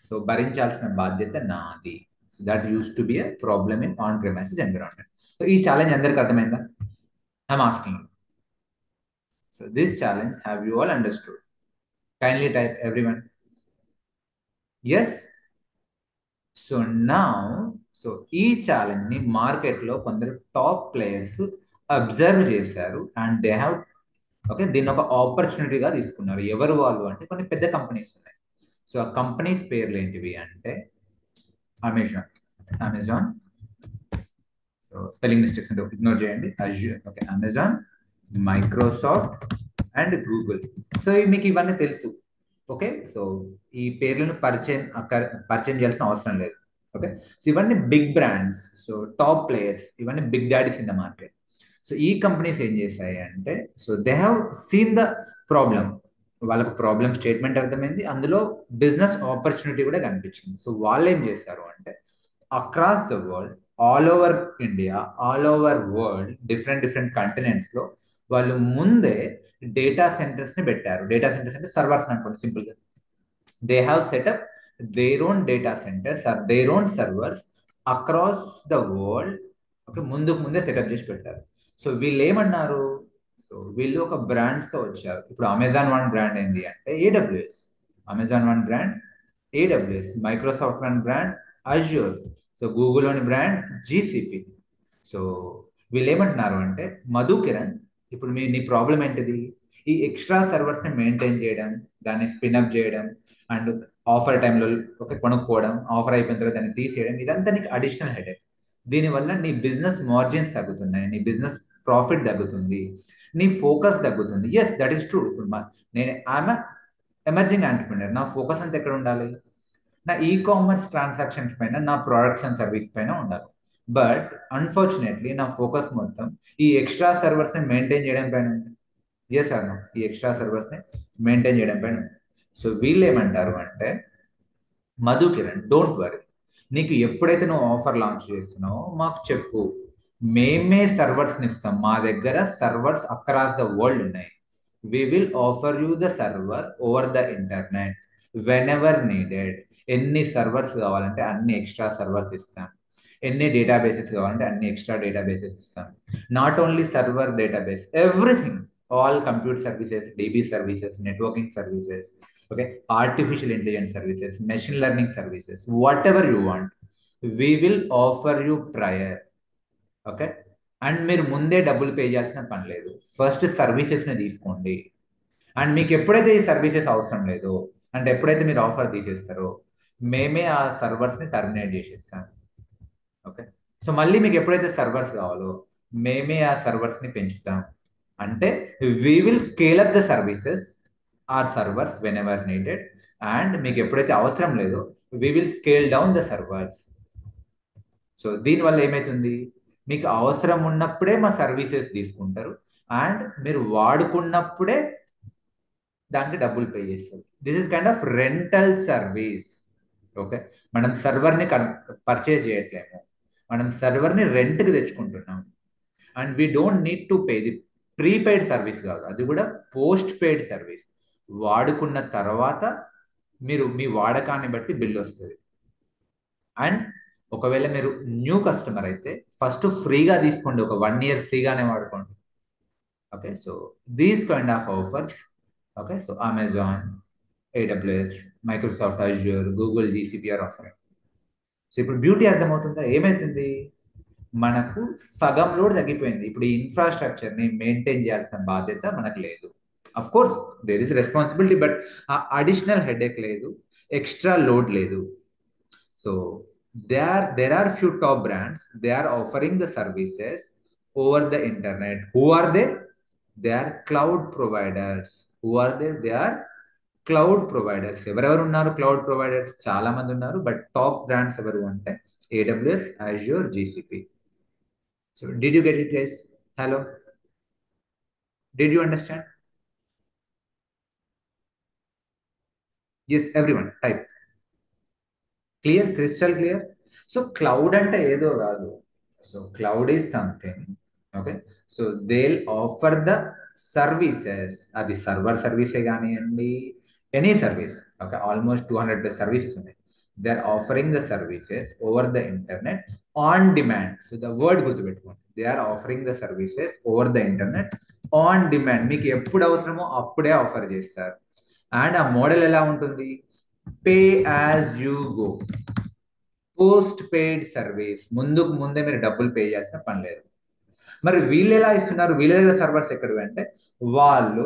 సో భరించాల్సిన బాధ్యత నాది. So that use to B a problem in on premises environment. So ఈ challenge అందరికి అర్థమైందా? I'm asking. So this challenge, have you all understood? Kindly type everyone. Yes. So now, so ఈ challenge ని market లో కొందరు top players observe చేశారు and they have, okay, దీన్ని ఒక ఆపర్చునిటీగా తీసుకున్నారు. ఎవరు వాళ్ళు అంటే కొన్ని పెద్ద కంపెనీస్ ఉన్నాయి. సో ఆ కంపెనీస్ పేర్లు ఏంటివి అంటే Amazon, Amazon, so spelling mistakes అంటే ఇగ్నోర్ చేయండి. Azure, okay, Amazon, Microsoft and Google. So మీకు ఇవన్నీ తెలుసు. ఓకే, సో ఈ పేర్లను పరిచయం చేయాల్సిన అవసరం లేదు. ఓకే, సో ఇవన్నీ big brands, so top players, ఇవన్నీ big daddies in the market. So ఈ కంపెనీస్ ఏం చేశాయి అంటే, so they have seen the problem. వాళ్ళకు ప్రాబ్లం స్టేట్మెంట్ అర్థమైంది, అందులో బిజినెస్ ఆపర్చునిటీ కూడా కనిపించింది. సో వాళ్ళు ఏం చేశారు అంటే, across the world, all over India, all over world, different different కంటినెంట్స్లో వాళ్ళు ముందే డేటా సెంటర్స్ని పెట్టారు. డేటా సెంటర్స్ అంటే సర్వర్స్ అనుకోండి సింపుల్గా. They have setup their own data centers or their own servers across the world. Okay, ముందుకు ముందే సెటప్ చేసి పెట్టారు. సో వీళ్ళు ఏమన్నారు, సో వీళ్ళు ఒక బ్రాండ్స్తో వచ్చారు. ఇప్పుడు అమెజాన్ వన్ బ్రాండ్ ఏంటి అంటే AWS. Amazon one brand AWS. Microsoft one brand Azure. So గూగుల్లోని బ్రాండ్ జీసీపీ. సో వీళ్ళు ఏమంటున్నారు అంటే, మధు కిరణ్, ఇప్పుడు నీ ప్రాబ్లం ఏంటిది, ఈ ఎక్స్ట్రా సర్వర్స్ని మెయింటైన్ చేయడం, దాన్ని స్పిన్అప్ చేయడం, అండ్ ఆఫర్ టైంలో ఒక కొనుక్కోవడం, ఆఫర్ అయిపోయిన తర్వాత దాన్ని తీసేయడం, ఇదంతా నీకు అడిషనల్ హెడేక్. దీనివల్ల నీ బిజినెస్ మార్జిన్స్ తగ్గుతున్నాయి, నీ బిజినెస్ ప్రాఫిట్ తగ్గుతుంది, నీ ఫోకస్ తగ్గుతుంది. Yes, that is true. ఇప్పుడు నేను ఐఎమ్ ఎమర్జింగ్ ఆంటర్ప్రినర్, నా ఫోకస్ అంతా ఎక్కడ ఉండాలి, నా ఈ కామర్స్ ట్రాన్సాక్షన్స్ పైన, నా ప్రొడక్ట్స్ అండ్ సర్వీస్ పైన ఉండాలి. బట్ అన్ఫార్చునేట్లీ నా ఫోకస్ మొత్తం ఈ ఎక్స్ట్రా సర్వర్స్ని మెయింటైన్ చేయడం పైన ఉంది. ఎస్ ఆర్ నో, ఈ ఎక్స్ట్రా సర్వర్స్ని మెయింటైన్ చేయడం పైన ఉంది. సో వీళ్ళు ఏమంటారు అంటే, మధు కిరణ్, డోంట్ వరీ, నీకు ఎప్పుడైతే నువ్వు ఆఫర్ లాంచ్ చేస్తున్నావో మాకు చెప్పు, మేమే సర్వర్స్ని ఇస్తాం, మా దగ్గర సర్వర్స్ అక్రాస్ ద వరల్డ్ ఉన్నాయి. We will offer you the server over the internet whenever needed. ఎన్ని సర్వర్స్ కావాలంటే అన్ని ఎక్స్ట్రా సర్వర్స్ ఇస్తాం, ఎన్ని డేటాబేసెస్ కావాలంటే అన్ని ఎక్స్ట్రా డేటాబేసెస్ ఇస్తాం. Not only server, database, everything, all computer services, DB services, networking services, okay, artificial intelligence services, machine learning services, whatever you want, we will offer you prior. Okay, and మీరు ముందే డబ్బులు pay చేయాల్సిన పని లేదు, first సర్వీసెస్ని తీసుకోండి. And మీకు ఎప్పుడైతే ఈ సర్వీసెస్ అవసరం లేదో, అంటే ఎప్పుడైతే మీరు ఆఫర్ తీసేస్తారో, మేమే ఆ సర్వర్స్ని టర్మినేట్ చేసేస్తాం. ఓకే, సో మళ్ళీ మీకు ఎప్పుడైతే సర్వర్స్ కావాలో, మేమే ఆ సర్వర్స్ని పెంచుతాం. అంటే we will scale up the services or servers whenever needed, and మీకు ఎప్పుడైతే అవసరం లేదో we will scale down the servers. So దీనివల్ల ఏమవుతుంది, మీకు అవసరం ఉన్నప్పుడే మా సర్వీసెస్ తీసుకుంటారు, అండ్ మీరు వాడుకున్నప్పుడే దానికి డబ్బులు పే చేస్తారు. This is kind of rental service. Okay, మనం సర్వర్ని పర్చేజ్ చేయట్లేము, మనం సర్వర్ని రెంట్కి తెచ్చుకుంటున్నాం. And we don't need to pay. The prepaid service కాదు, అది కూడా పోస్ట్ పెయిడ్ సర్వీస్. వాడుకున్న తర్వాత మీరు మీ వాడకాన్ని బట్టి బిల్ వస్తుంది. అండ్ ఒకవేళ మీరు న్యూ కస్టమర్ అయితే ఫస్ట్ ఫ్రీగా తీసుకోండి, ఒక 1 year ఫ్రీగానే వాడుకోండి. Okay, so these kind of offers, okay, so Amazon, AWS, Microsoft Azure, Google GCP are offering. So ఇప్పుడు బ్యూటీ అర్థమవుతుందా, ఏమవుతుంది, మనకు సగం లోడ్ తగ్గిపోయింది. ఇప్పుడు ఈ ఇన్ఫ్రాస్ట్రక్చర్ని మెయింటైన్ చేయాల్సిన బాధ్యత మనకు లేదు. Of course there is responsibility, but ఆ అడిషనల్ హెడేక్ లేదు, ఎక్స్ట్రా లోడ్ లేదు. So there are few top brands, they are offering the services over the internet. Who are they? They are cloud providers. Who are they? They are cloud providers. ఎవరెవరు ఉన్నారు cloud providers? చాలా మంది ఉన్నారు, but top brands ఎవరు అంటే AWS, అజ్యూర్, GCP. So did you get it guys? Hello, did you understand? Yes, everyone type. Clear, crystal clear. So cloud అంటే ఏదో కాదు. So cloud is something, okay, so they offer the services. అది server సర్వీసే కానివ్వండి, any service. Okay, almost 200+ services ఉన్నాయి. They are offering the services over the internet on demand. So the word గుర్తుపెట్టుకోండి, they are offering the services over the internet on demand. మీకు ఎప్పుడు అవసరమో అప్పుడే offer చేస్తారు. అండ్ ఆ మోడల్ ఎలా ఉంటుంది, pay as you go, post paid service. ముందుకు ముందే మీరు డబ్బులు పే చేయాల్సిన పని లేదు. మరి వీళ్ళు ఎలా ఇస్తున్నారు, వీళ్ళ దగ్గర సర్వర్స్ ఎక్కడివి అంటే, వాళ్ళు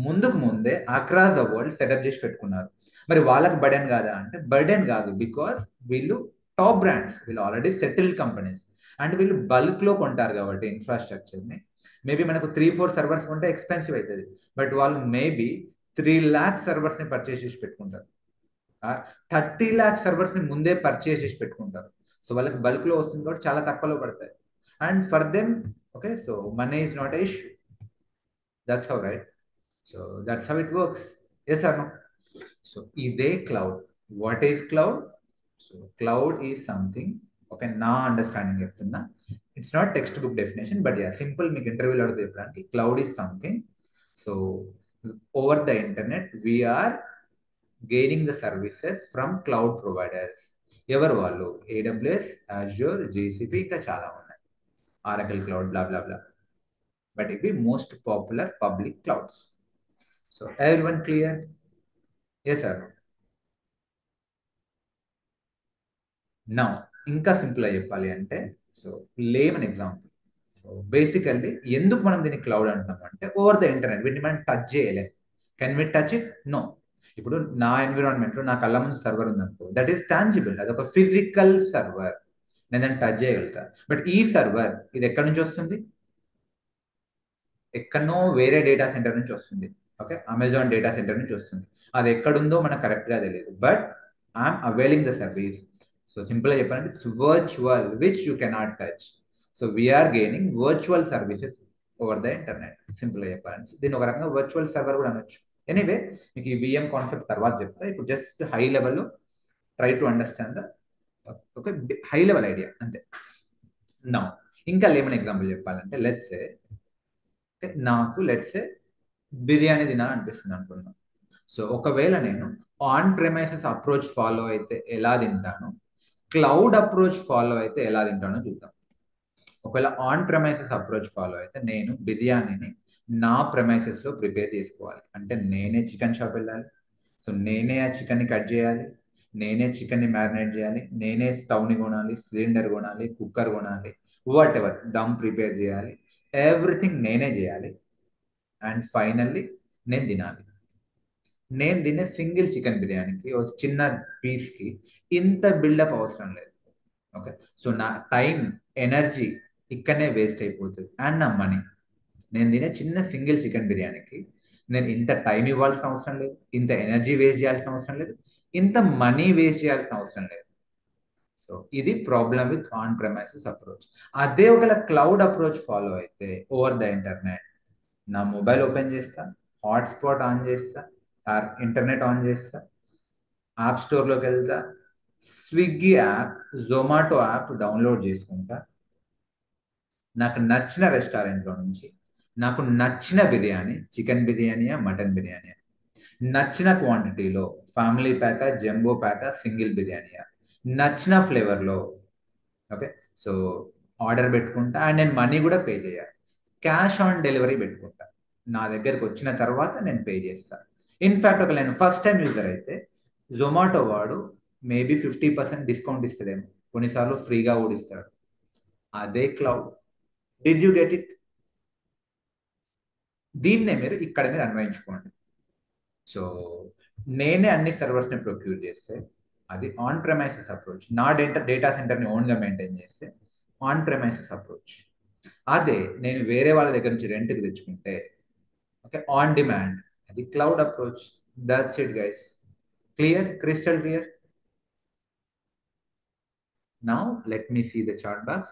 ముందుకు ముందే అక్రాస్ ద వరల్డ్ సెటప్ చేసి పెట్టుకున్నారు. మరి వాళ్ళకి బర్డెన్ కాదా అంటే, బర్డెన్ కాదు, బికాస్ వీళ్ళు టాప్ బ్రాండ్స్, వీళ్ళు ఆల్రెడీ సెటిల్డ్ కంపెనీస్, అండ్ వీళ్ళు బల్క్లో కొంటారు కాబట్టి ఇన్ఫ్రాస్ట్రక్చర్ని. మేబీ మనకు 3-4 సర్వర్స్ కొంటే ఎక్స్పెన్సివ్ అవుతుంది, బట్ వాళ్ళు మేబీ 3 lakhs సర్వర్స్ని పర్చేస్ చేసి పెట్టుకుంటారు, 30 lakhs సర్వర్స్ని ముందే పర్చేస్ చేసి పెట్టుకుంటారు. సో వాళ్ళకి బల్క్లో వస్తుంది కాబట్టి చాలా తక్కువలో పడతాయి. And for them Okay, so money is not an issue. That's how, right? So that's how it works. Yes or no? So ide cloud. What is cloud? So cloud is something. Okay, నా understanding చెప్తున్నా. It's not textbook definition, but yeah, simple మీకు ఇంటర్వ్యూలో అడిగితే చెప్పడానికి cloud is something. So over the internet, we are gaining the services from cloud providers. ఎవరు వాళ్ళు? AWS, Azure, GCP, ఇంకా చాలా ఉన్నాయి. Oracle Cloud, blah blah blah. But it be most popular public clouds. So everyone clear? Yes or no? నా ఇంకా simple గా చెప్పాలి అంటే, సో లేవ్ అన్ ఎగ్జాంపుల్. సో బేసికల్లీ ఎందుకు మనం దీన్ని క్లౌడ్ అంటున్నాం అంటే, ఓవర్ ద ఇంటర్నెట్ వీటిని మనం టచ్ చేయలేం. Can we touch it? No. ఇప్పుడు నా ఎన్విరాన్మెంట్ లో నా కళ్ళ ముందు సర్వర్ ఉందనుకో, దట్ ఈస్ టాంజిబుల్, అది ఒక ఫిజికల్ సర్వర్, నేను దాన్ని టచ్ చేయగలుగుతా. బట్ ఈ సర్వర్ ఇది ఎక్కడి నుంచి వస్తుంది? ఎక్కడనో వేరే డేటా సెంటర్ నుంచి వస్తుంది. ఓకే, అమెజాన్ డేటా సెంటర్ నుంచి వస్తుంది. అది ఎక్కడుందో మనకు కరెక్ట్గా తెలియదు, but I'm availing the service. So సింపుల్గా చెప్పాలంటే it's virtual which you cannot touch. So we're gaining virtual services over the internet. సింపుల్గా చెప్పాలంటే దీన్ని ఒక రకంగా వర్చువల్ సర్వర్ కూడా అనొచ్చు. ఎనీవే, మీకు ఈ విఎం కాన్సెప్ట్ తర్వాత చెప్తా. ఇప్పుడు జస్ట్ హై లెవెల్లో ట్రై టు అండర్స్టాండ్ ద ఒక హై లెవెల్ ఐడియా అంతే. నా ఇంకా లేమని ఎగ్జాంపుల్ చెప్పాలంటే, లెట్స్ నాకు లెట్సే బిర్యానీ తినాలనిపిస్తుంది అనుకుందాం. సో ఒకవేళ నేను ఆన్ ప్రెమైసెస్ అప్రోచ్ ఫాలో అయితే ఎలా తింటాను, క్లౌడ్ అప్రోచ్ ఫాలో అయితే ఎలా తింటానో చూద్దాం. ఒకవేళ ఆన్ ప్రెమైసెస్ అప్రోచ్ ఫాలో అయితే నేను బిర్యానీని నా ప్రెమైసెస్లో ప్రిపేర్ చేసుకోవాలి. అంటే నేనే చికెన్ షాప్ వెళ్ళాలి, సో నేనే ఆ చికెన్ని కట్ చేయాలి, నేనే చికెన్ని మ్యారినేట్ చేయాలి, నేనే స్టవ్ని కొనాలి, సిలిండర్ కొనాలి, కుక్కర్ కొనాలి, వాట్ ఎవర్ దమ్ ప్రిపేర్ చేయాలి, ఎవ్రీథింగ్ నేనే చేయాలి. అండ్ ఫైనల్లీ నేను తినాలి. నేను తినే సింగిల్ చికెన్ బిర్యానీకి ఒక చిన్న పీస్కి ఇంత బిల్డప్ అవసరం లేదు. ఓకే, సో నా టైం, ఎనర్జీ ఇక్కడనే వేస్ట్ అయిపోతుంది, అండ్ నా మనీ. నేను తినే చిన్న సింగిల్ చికెన్ బిర్యానీకి నేను ఇంత టైం ఇవ్వాల్సిన అవసరం లేదు, ఇంత ఎనర్జీ వేస్ట్ చేయాల్సిన అవసరం లేదు, ఇంత మనీ వేస్ట్ చేయాల్సిన అవసరం లేదు. సో ఇది problem with on premises approach. అదే ఒకవేళ క్లౌడ్ అప్రోచ్ ఫాలో అయితే ఓవర్ ద ఇంటర్నెట్, నా మొబైల్ ఓపెన్ చేస్తా, హాట్స్పాట్ ఆన్ చేస్తా, ఇంటర్నెట్ ఆన్ చేస్తా, యాప్ స్టోర్లోకి వెళ్తా, Swiggy app, Zomato app download చేసుకుంటా, నాకు నచ్చిన రెస్టారెంట్లో నుంచి నాకు నచ్చిన బిర్యానీ, చికెన్ బిర్యానీయా మటన్ బిర్యానీయా, నచ్చిన క్వాంటిటీలో, ఫ్యామిలీ ప్యాకా, జంబో ప్యాకా, సింగిల్ బిర్యానీయా, నచ్చిన ఫ్లేవర్లో, ఓకే, సో ఆర్డర్ పెట్టుకుంటా. అండ్ నేను మనీ కూడా పే చేయాలి, క్యాష్ ఆన్ డెలివరీ పెట్టుకుంటా. నా దగ్గరకు వచ్చిన తర్వాత నేను పే చేస్తాను. ఇన్ఫ్యాక్ట్ ఒక నేను ఫస్ట్ టైం యూజర్ అయితే జొమాటో వాడు మేబీ 50% డిస్కౌంట్ ఇస్తాడేమో, కొన్నిసార్లు ఫ్రీగా కూడా ఇస్తాడు. అదే cloud. Did you get it? దీన్నే మీరు అన్వయించుకోండి. సో నేనే అన్ని సర్వర్స్ని ప్రొక్యూర్ చేస్తే అది ఆన్ ప్రెమైసెస్ అప్రోచ్. నా డేటా సెంటర్ని ఓన్గా మెయింటైన్ చేస్తే ఆన్ ప్రెమైసెస్ అప్రోచ్. అదే నేను వేరే వాళ్ళ దగ్గర నుంచి రెంట్కి తెచ్చుకుంటే, ఓకే, ఆన్ డిమాండ్, అది cloud approach. That's it guys. Clear? Crystal clear? Now let me see the chart box.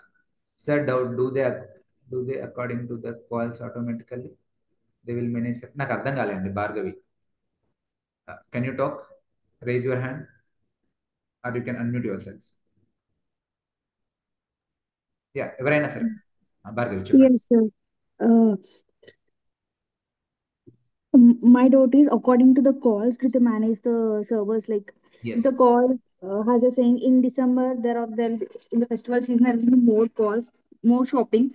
Sir, do they according to the coils automatically? They will manage. నాకు అర్థం కాలేండి Bhargavi. Can you talk? Raise your hand or you can unmute yourself. Yeah, ఎవరైనా సరే. భార్గవి చెప్పండి. Yes, sir. Uh, my doubt is according to the calls, do they manage the servers? Like Yes. the call, as you're saying, in December there in the festival season there will be more calls, more shopping,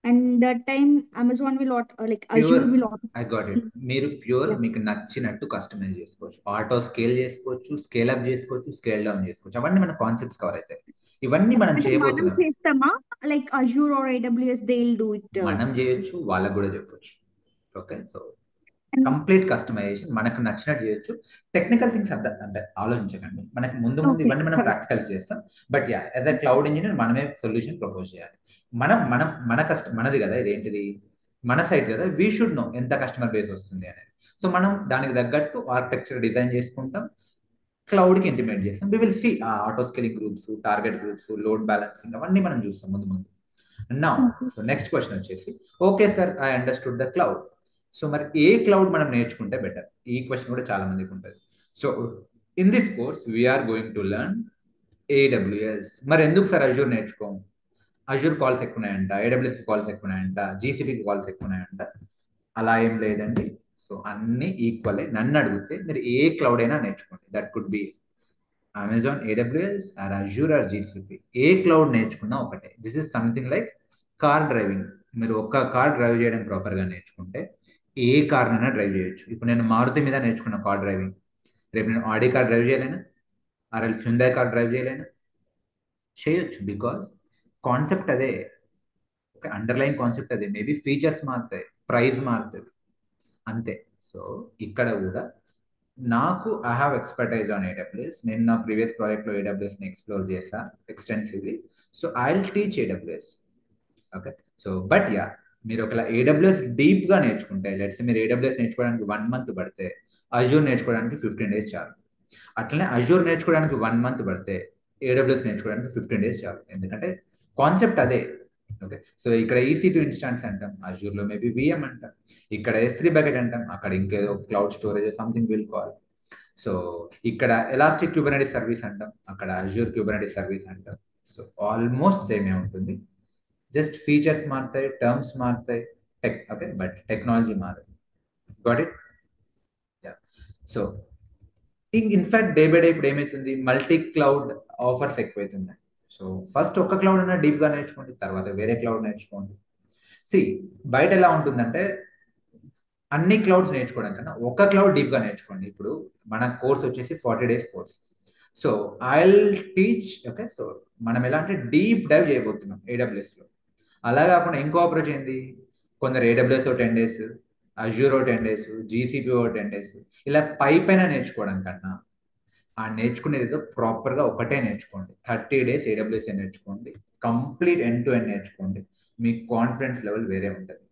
and that time Amazon will not like pure, Azure will not. I got it. మీరు pure Yeah. మీకు నచ్చినట్టు customise చేసుకోవచ్చు, auto scale చేసుకోవచ్చు, scale up చేసుకోవచ్చు, scale down చేసుకోవచ్చు. అవన్నీ మన concepts cover అవుతాయి. ఇవన్నీ మనం అంటే మనం చేయబోతున్నాం. చేస్తామా like Azure or AWS they'll do it. మనం చేయొచ్చు, వాళ్ళకు కూడా చెప్పొచ్చు. Okay, so And complete customization మనకు నచ్చినట్టు చేయొచ్చు. టెక్నికల్ థింగ్స్ అంటే ఆలోచించకండి, మనకి ముందు okay, ఇవన్నీ మనం ప్రాక్టికల్స్ చేస్తాం. But yeah, as a cloud engineer మనమే సొల్యూషన్ ప్రపోజ్ చేయాలి. మనది కదా, ఇదేంటిది మన సైట్ కదా, వీ షుడ్ నో ఎంత కస్టమర్ బేస్ వస్తుంది అనేది. సో మనం దానికి తగ్గట్టు ఆర్కిటెక్చర్ డిజైన్ చేసుకుంటాం, క్లౌడ్కి ఇంటిమేట్ చేస్తాం. We will see auto scaling groups, target groups, load balancing అవన్నీ మనం చూస్తాం ముందు. Now Okay. So next question వచ్చేసి, okay sir I understood the cloud. So మరి ఏ క్లౌడ్ మనం నేర్చుకుంటే బెటర్? ఈ క్వశ్చన్ కూడా చాలా మందికి ఉంటుంది. So in this course we're going to learn AWS. మరి ఎందుకు సార్ అజూర్ నేర్చుకోము? అజూర్ కాల్స్ ఎక్కువ ఉన్నాయంట, ఏడబ్ల్యూఎస్ కాల్స్ ఎక్కువ ఉన్నాయంట, జీసీపీకి కాల్స్ ఎక్కువ ఉన్నాయంట. అలా ఏం లేదండి. సో అన్ని ఈక్వలే. నన్ను అడిగితే మీరు ఏ క్లౌడ్ అయినా నేర్చుకోండి. That could be Amazon, AWS or Azure or GCP. ఏ క్లౌడ్ నేర్చుకున్నా ఒకటే. This is something like car driving. మీరు ఒక్క కార్ డ్రైవ్ చేయడం ప్రాపర్గా నేర్చుకుంటే ఏ కార్నైనా డ్రైవ్ చేయొచ్చు. ఇప్పుడు నేను మారుతి మీద నేర్చుకున్న కార్ డ్రైవింగ్, రేపు నేను ఆడి కార్ డ్రైవ్ చేయలేనా? ఆర్ఎల్ హ్యుండై కార్ డ్రైవ్ చేయలేనా? చేయొచ్చు. బికాస్ కాన్సెప్ట్ అదే. ఓకే, అండర్లైన్ కాన్సెప్ట్ అదే. మేబీ ఫీచర్స్ మారుతాయి, ప్రైస్ మారుతుంది, అంతే. సో ఇక్కడ కూడా నాకు I have expertise on AWS. నేను నా ప్రీవియస్ ప్రాజెక్ట్లో ఏడబ్ల్యూఎస్ని ఎక్స్ప్లోర్ చేశా extensively. So I will teach AWS. Okay. So but ya, మీరు ఒకవేళ ఏడబ్ల్యూఎస్ డీప్గా నేర్చుకుంటే, లెట్స్ మీరు ఏడబ్ల్యూఎస్ నేర్చుకోవడానికి 1 month పడితే అజూర్ నేర్చుకోవడానికి 15 days చాలు. అట్లనే అజూర్ నేర్చుకోవడానికి 1 month పడితే ఏడబ్ల్యూఎస్ నేర్చుకోవడానికి 15 days చాలు. ఎందుకంటే కాన్సెప్ట్ అదే. ఓకే. సో ఇక్కడ EC2 ఇన్స్టాన్స్ అంటాం, అజూర్లో మేబీ VM అంటాం, ఇక్కడ S3 బకెట్ అంటాం, అక్కడ ఇంకేదో cloud storage something will call. So ఇక్కడ ఎలాస్టిక్ క్యూబర్నెటిస్ సర్వీస్ అంటాం, అక్కడ అజూర్ క్యూబర్నెటిస్ సర్వీస్ అంటాం. సో ఆల్మోస్ట్ సేమే ఉంటుంది. జస్ట్ ఫీచర్స్ మారుతాయి, టర్మ్స్ మారుతాయి, ఓకే, బట్ టెక్నాలజీ మారదు. Got it? Ya. So in fact day by day ఇప్పుడు ఏమవుతుంది, మల్టీ క్లౌడ్ ఆఫర్స్ ఎక్కువైతున్నాయి. సో ఫస్ట్ ఒక క్లౌడ్ అన్నా డీప్గా నేర్చుకోండి, తర్వాత వేరే క్లౌడ్ నేర్చుకోండి. సి బయట ఎలా ఉంటుందంటే, అన్ని క్లౌడ్స్ నేర్చుకోవడం కన్నా ఒక క్లౌడ్ డీప్గా నేర్చుకోండి. ఇప్పుడు మన కోర్స్ వచ్చేసి 40 days course. So I teach. Okay. So మనం ఎలా అంటే డీప్ డైవ్ చేయబోతున్నాం ఏడబ్ల్యూఎస్లో. అలా కాకుండా ఇంకో అప్రోచ్ ఏంది, కొందరు AWS 10 days, Azure 10 days, GCP 10 days, ఇలా పైన నేర్చుకోవడం కన్నా ఆ నేర్చుకునేది ఏదో ప్రాపర్గా ఒకటే నేర్చుకోండి. 30 days ఏడబ్ల్యూఎస్ నేర్చుకోండి, కంప్లీట్ ఎండ్ టు ఎండ్ నేర్చుకోండి. మీ కాన్ఫిడెన్స్ లెవెల్ వేరే ఉంటుంది.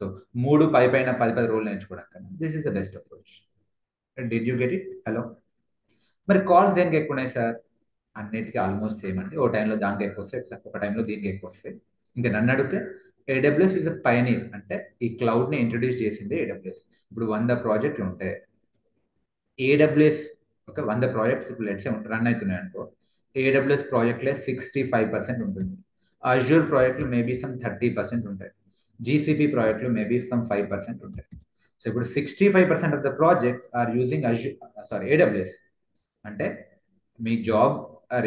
సో 3 పైన 10 రోజులు నేర్చుకోవడం కన్నా this is the best approach. Did you get it? Hello. మరి కాల్స్ దేనికి ఎక్కువ ఉన్నాయి సార్? అన్నిటికీ ఆల్మోస్ట్ సేమ్ అండి. ఓ టైంలో దానికి ఎక్కువ వస్తాయి, ఒక టైంలో దీనికి ఎక్కువ వస్తాయి. ఇంకా నన్ను అడిగితే ఏడబ్ల్యూఎస్ ఈజ్ అ పయనీర్. అంటే ఈ క్లౌడ్ని ఇంట్రడ్యూస్ చేసింది ఏడబ్ల్యూఎస్. ఇప్పుడు 100 ప్రాజెక్టులు ఉంటాయి ఏడబ్ల్యూఎస్. ఒక 100 ప్రాజెక్ట్స్ ఇప్పుడు లెట్స్ రన్ అవుతున్నాయి అనుకో, ఏడబ్ల్యూఎస్ ప్రాజెక్ట్లే 65% ఉంటుంది, అజూర్ ప్రాజెక్టులు మేబీ సమ్ 30% ఉంటాయి, జీసీపీ ప్రాజెక్టులు మేబీ సమ్ 5% ఉంటాయి. సో ఇప్పుడు 65% of the projects are using AWS. అంటే మీ జాబ్